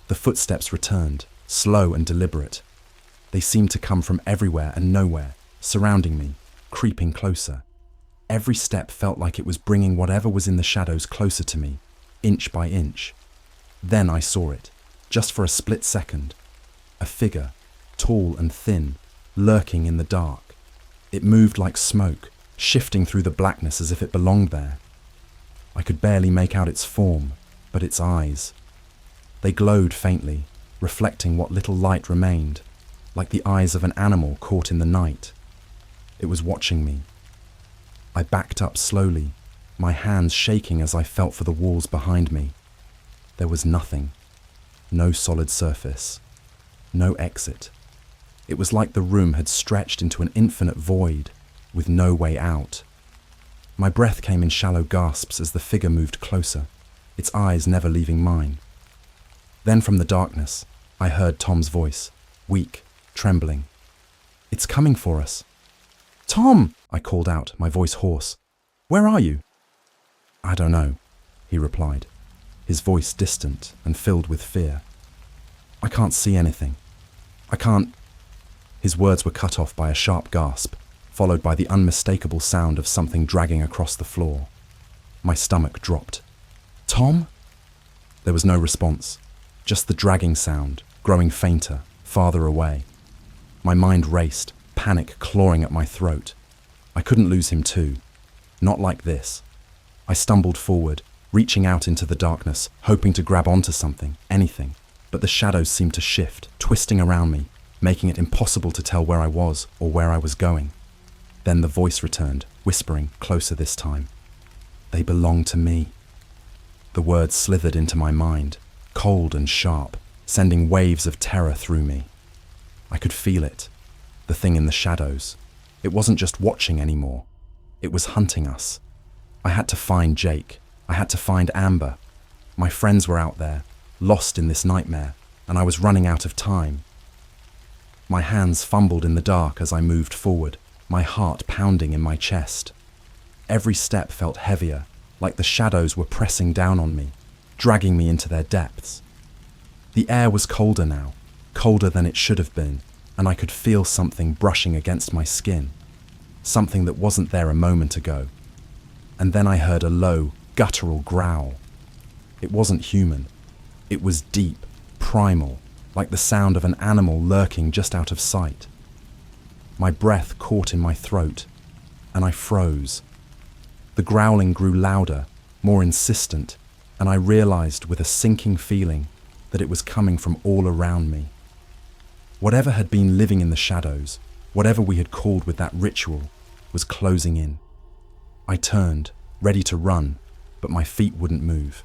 The footsteps returned, slow and deliberate. They seemed to come from everywhere and nowhere, surrounding me, creeping closer. Every step felt like it was bringing whatever was in the shadows closer to me, inch by inch. Then I saw it, just for a split second. A figure, tall and thin, lurking in the dark. It moved like smoke, shifting through the blackness as if it belonged there. I could barely make out its form, but its eyes. They glowed faintly, reflecting what little light remained, like the eyes of an animal caught in the night. It was watching me. I backed up slowly, my hands shaking as I felt for the walls behind me. There was nothing. No solid surface. No exit. It was like the room had stretched into an infinite void, with no way out. My breath came in shallow gasps as the figure moved closer, its eyes never leaving mine. Then from the darkness, I heard Tom's voice, weak, trembling. "It's coming for us." "Tom!" I called out, my voice hoarse. "Where are you?" "I don't know," he replied, his voice distant and filled with fear. "I can't see anything. I can't—" His words were cut off by a sharp gasp, followed by the unmistakable sound of something dragging across the floor. My stomach dropped. "Tom?" There was no response, just the dragging sound, growing fainter, farther away. My mind raced, panic clawing at my throat. I couldn't lose him too. Not like this. I stumbled forward, reaching out into the darkness, hoping to grab onto something, anything. But the shadows seemed to shift, twisting around me, making it impossible to tell where I was or where I was going. Then the voice returned, whispering, closer this time. "They belong to me." The words slithered into my mind, cold and sharp, sending waves of terror through me. I could feel it, the thing in the shadows. It wasn't just watching anymore. It was hunting us. I had to find Jake. I had to find Amber. My friends were out there, lost in this nightmare, and I was running out of time. My hands fumbled in the dark as I moved forward, my heart pounding in my chest. Every step felt heavier, like the shadows were pressing down on me, dragging me into their depths. The air was colder now, colder than it should have been, and I could feel something brushing against my skin, something that wasn't there a moment ago. And then I heard a low, guttural growl. It wasn't human. It was deep, primal, like the sound of an animal lurking just out of sight. My breath caught in my throat, and I froze. The growling grew louder, more insistent, and I realized with a sinking feeling that it was coming from all around me. Whatever had been living in the shadows, whatever we had called with that ritual, was closing in. I turned, ready to run, but my feet wouldn't move.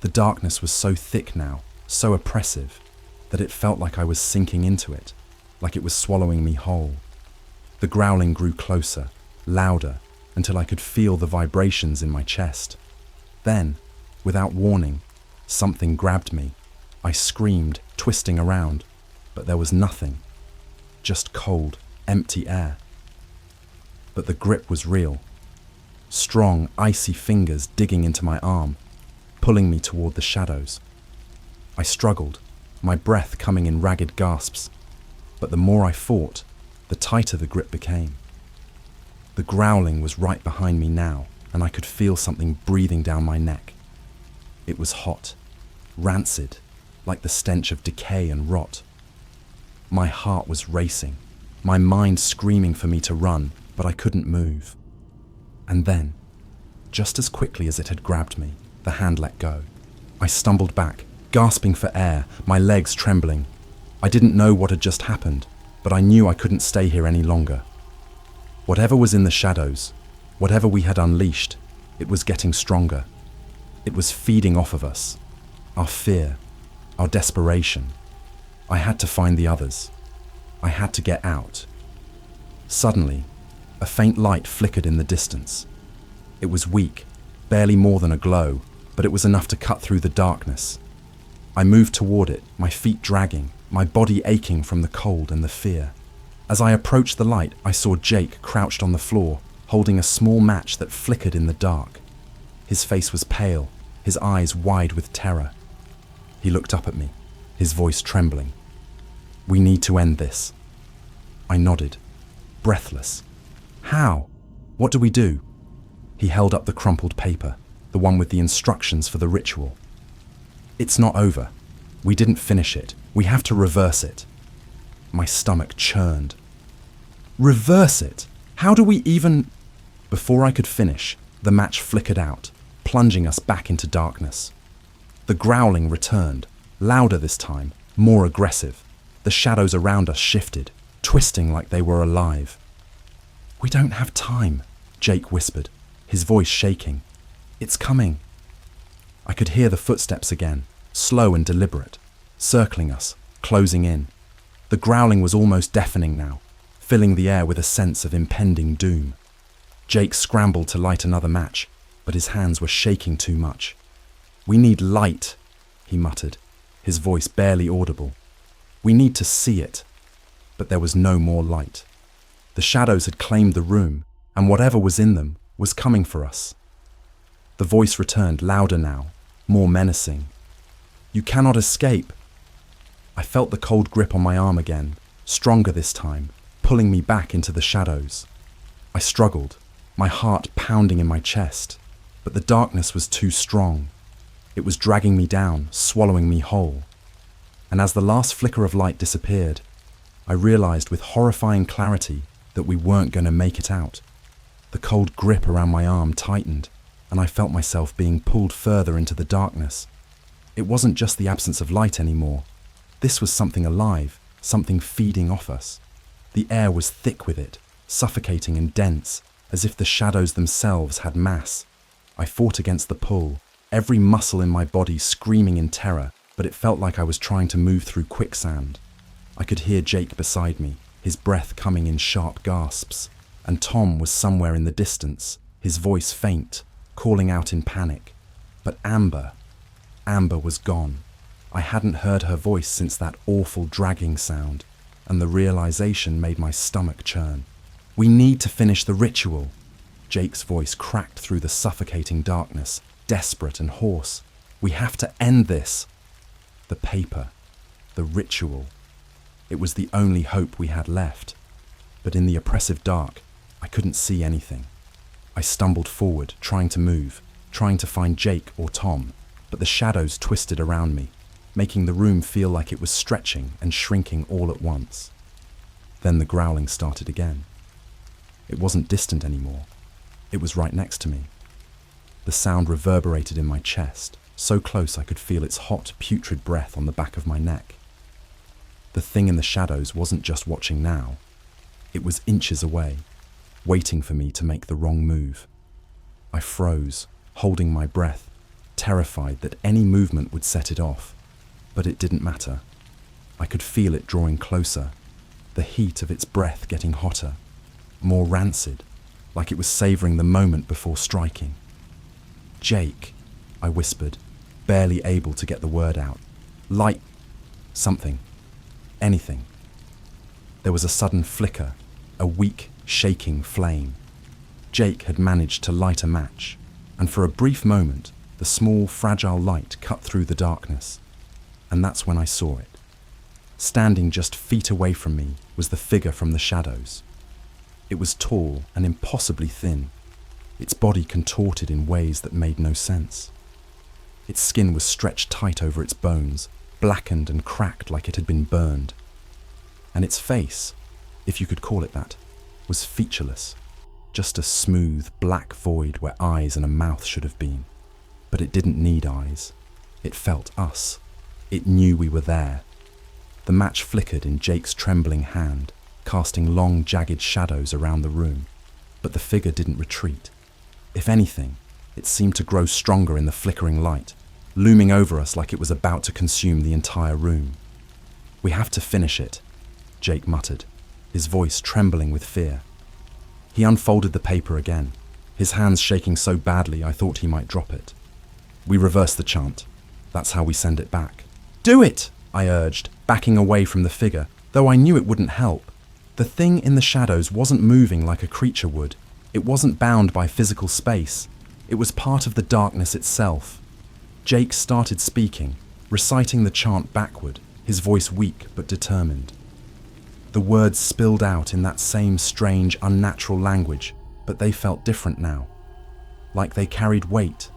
The darkness was so thick now, so oppressive, that it felt like I was sinking into it, like it was swallowing me whole. The growling grew closer, louder, until I could feel the vibrations in my chest. Then, without warning, something grabbed me. I screamed, twisting around, but there was nothing. Just cold, empty air. But the grip was real. Strong, icy fingers digging into my arm, pulling me toward the shadows. I struggled, my breath coming in ragged gasps, but the more I fought, the tighter the grip became. The growling was right behind me now, and I could feel something breathing down my neck. It was hot, rancid, like the stench of decay and rot. My heart was racing, my mind screaming for me to run, but I couldn't move. And then, just as quickly as it had grabbed me, the hand let go. I stumbled back, gasping for air, my legs trembling. I didn't know what had just happened, but I knew I couldn't stay here any longer. Whatever was in the shadows, whatever we had unleashed, it was getting stronger. It was feeding off of us, our fear, our desperation. I had to find the others. I had to get out. Suddenly, a faint light flickered in the distance. It was weak, barely more than a glow, but it was enough to cut through the darkness. I moved toward it, my feet dragging, my body aching from the cold and the fear. As I approached the light, I saw Jake crouched on the floor, holding a small match that flickered in the dark. His face was pale, his eyes wide with terror. He looked up at me, his voice trembling. "We need to end this." I nodded, breathless. "How? What do we do?" He held up the crumpled paper, the one with the instructions for the ritual. "It's not over. We didn't finish it. We have to reverse it." My stomach churned. "Reverse it? How do we even—" Before I could finish, the match flickered out, plunging us back into darkness. The growling returned, louder this time, more aggressive. The shadows around us shifted, twisting like they were alive. "We don't have time," Jake whispered, his voice shaking. "It's coming." I could hear the footsteps again, slow and deliberate, circling us, closing in. The growling was almost deafening now, filling the air with a sense of impending doom. Jake scrambled to light another match, but his hands were shaking too much. "We need light," he muttered, his voice barely audible. "We need to see it." But there was no more light. The shadows had claimed the room, and whatever was in them was coming for us. The voice returned, louder now, more menacing. "You cannot escape." I felt the cold grip on my arm again, stronger this time, pulling me back into the shadows. I struggled, my heart pounding in my chest, but the darkness was too strong. It was dragging me down, swallowing me whole. And as the last flicker of light disappeared, I realized with horrifying clarity that we weren't going to make it out. The cold grip around my arm tightened, and I felt myself being pulled further into the darkness. It wasn't just the absence of light anymore. This was something alive, something feeding off us. The air was thick with it, suffocating and dense, as if the shadows themselves had mass. I fought against the pull, every muscle in my body screaming in terror, but it felt like I was trying to move through quicksand. I could hear Jake beside me, his breath coming in sharp gasps, and Tom was somewhere in the distance, his voice faint, calling out in panic. But Amber was gone. I hadn't heard her voice since that awful dragging sound, and the realization made my stomach churn. "We need to finish the ritual." Jake's voice cracked through the suffocating darkness, desperate and hoarse. "We have to end this." The paper, the ritual. It was the only hope we had left. But in the oppressive dark, I couldn't see anything. I stumbled forward, trying to move, trying to find Jake or Tom, but the shadows twisted around me, making the room feel like it was stretching and shrinking all at once. Then the growling started again. It wasn't distant anymore. It was right next to me. The sound reverberated in my chest, so close I could feel its hot, putrid breath on the back of my neck. The thing in the shadows wasn't just watching now. It was inches away, waiting for me to make the wrong move. I froze, holding my breath, terrified that any movement would set it off. But it didn't matter. I could feel it drawing closer, the heat of its breath getting hotter, more rancid, like it was savouring the moment before striking. "Jake," I whispered, barely able to get the word out. "Light something. Anything." There was a sudden flicker, a weak, shaking flame. Jake had managed to light a match, and for a brief moment, the small, fragile light cut through the darkness. And that's when I saw it. Standing just feet away from me was the figure from the shadows. It was tall and impossibly thin, its body contorted in ways that made no sense. Its skin was stretched tight over its bones, blackened and cracked like it had been burned. And its face, if you could call it that, was featureless, just a smooth, black void where eyes and a mouth should have been. But it didn't need eyes. It felt us. It knew we were there. The match flickered in Jake's trembling hand, casting long, jagged shadows around the room. But the figure didn't retreat. If anything, it seemed to grow stronger in the flickering light, looming over us like it was about to consume the entire room. "We have to finish it," Jake muttered, his voice trembling with fear. He unfolded the paper again, his hands shaking so badly I thought he might drop it. "We reverse the chant. That's how we send it back." "Do it!" I urged, backing away from the figure, though I knew it wouldn't help. The thing in the shadows wasn't moving like a creature would. It wasn't bound by physical space. It was part of the darkness itself. Jake started speaking, reciting the chant backward, his voice weak but determined. The words spilled out in that same strange, unnatural language, but they felt different now. Like they carried weight,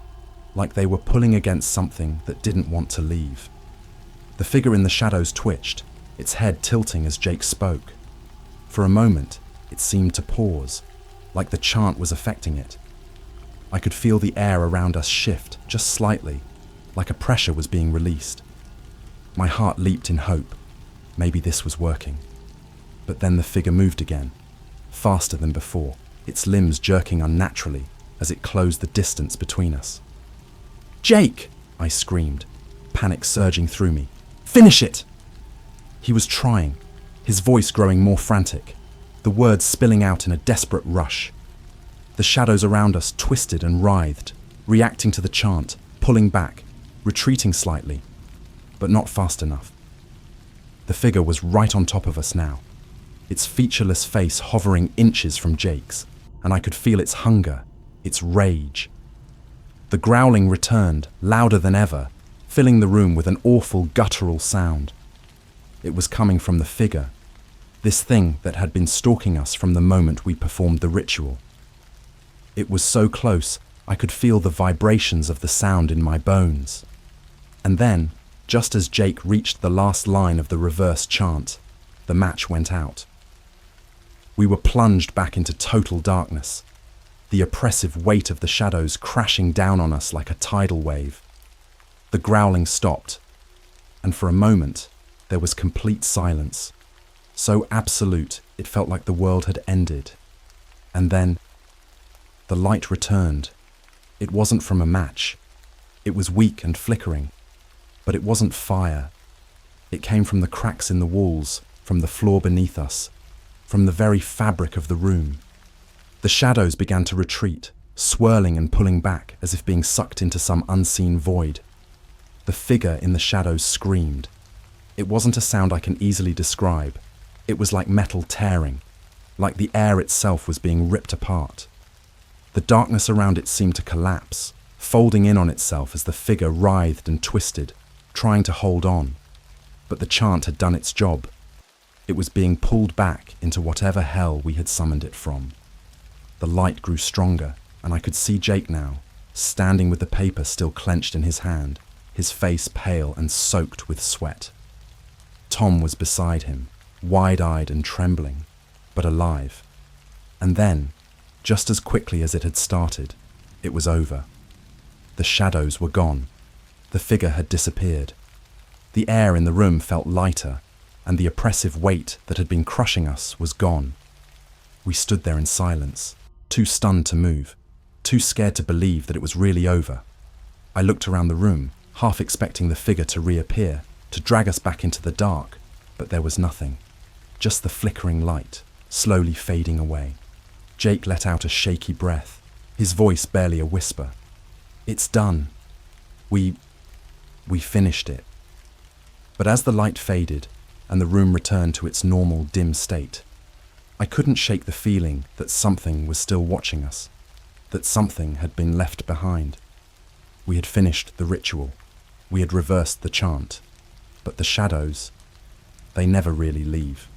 like they were pulling against something that didn't want to leave. The figure in the shadows twitched, its head tilting as Jake spoke. For a moment, it seemed to pause, like the chant was affecting it. I could feel the air around us shift, just slightly, like a pressure was being released. My heart leaped in hope. Maybe this was working. But then the figure moved again, faster than before, its limbs jerking unnaturally as it closed the distance between us. "Jake!" I screamed, panic surging through me. "Finish it!" He was trying, his voice growing more frantic, the words spilling out in a desperate rush. The shadows around us twisted and writhed, reacting to the chant, pulling back, retreating slightly, but not fast enough. The figure was right on top of us now, its featureless face hovering inches from Jake's, and I could feel its hunger, its rage. The growling returned, louder than ever, filling the room with an awful guttural sound. It was coming from the figure, this thing that had been stalking us from the moment we performed the ritual. It was so close, I could feel the vibrations of the sound in my bones. And then, just as Jake reached the last line of the reverse chant, the match went out. We were plunged back into total darkness, the oppressive weight of the shadows crashing down on us like a tidal wave. The growling stopped, and for a moment, there was complete silence, so absolute it felt like the world had ended. And then, the light returned. It wasn't from a match. It was weak and flickering, but it wasn't fire. It came from the cracks in the walls, from the floor beneath us, from the very fabric of the room. The shadows began to retreat, swirling and pulling back as if being sucked into some unseen void. The figure in the shadows screamed. It wasn't a sound I can easily describe. It was like metal tearing, like the air itself was being ripped apart. The darkness around it seemed to collapse, folding in on itself as the figure writhed and twisted, trying to hold on. But the chant had done its job. It was being pulled back into whatever hell we had summoned it from. The light grew stronger, and I could see Jake now, standing with the paper still clenched in his hand, his face pale and soaked with sweat. Tom was beside him, wide-eyed and trembling, but alive. And then, just as quickly as it had started, it was over. The shadows were gone. The figure had disappeared. The air in the room felt lighter, and the oppressive weight that had been crushing us was gone. We stood there in silence, too stunned to move, too scared to believe that it was really over. I looked around the room, half expecting the figure to reappear, to drag us back into the dark, but there was nothing. Just the flickering light, slowly fading away. Jake let out a shaky breath, his voice barely a whisper. "It's done. We finished it." But as the light faded and the room returned to its normal dim state, I couldn't shake the feeling that something was still watching us, that something had been left behind. We had finished the ritual. We had reversed the chant. But the shadows, they never really leave.